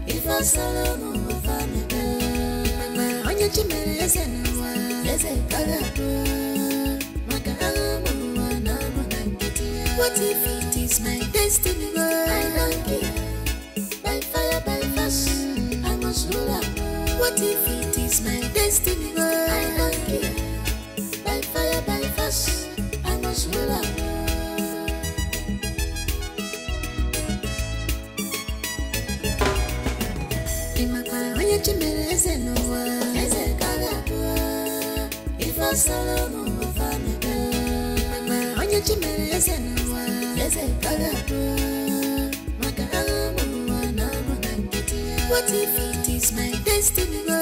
If I I Solomon of Amega, on your chimeras and as a what if it is my destiny? I don't care. By fire, by force, I must rule up. What if it is my destiny? I don't care. By fire, by force, I must rule up. If I Solomon of Amega, on your chimeras and what if it is my destiny?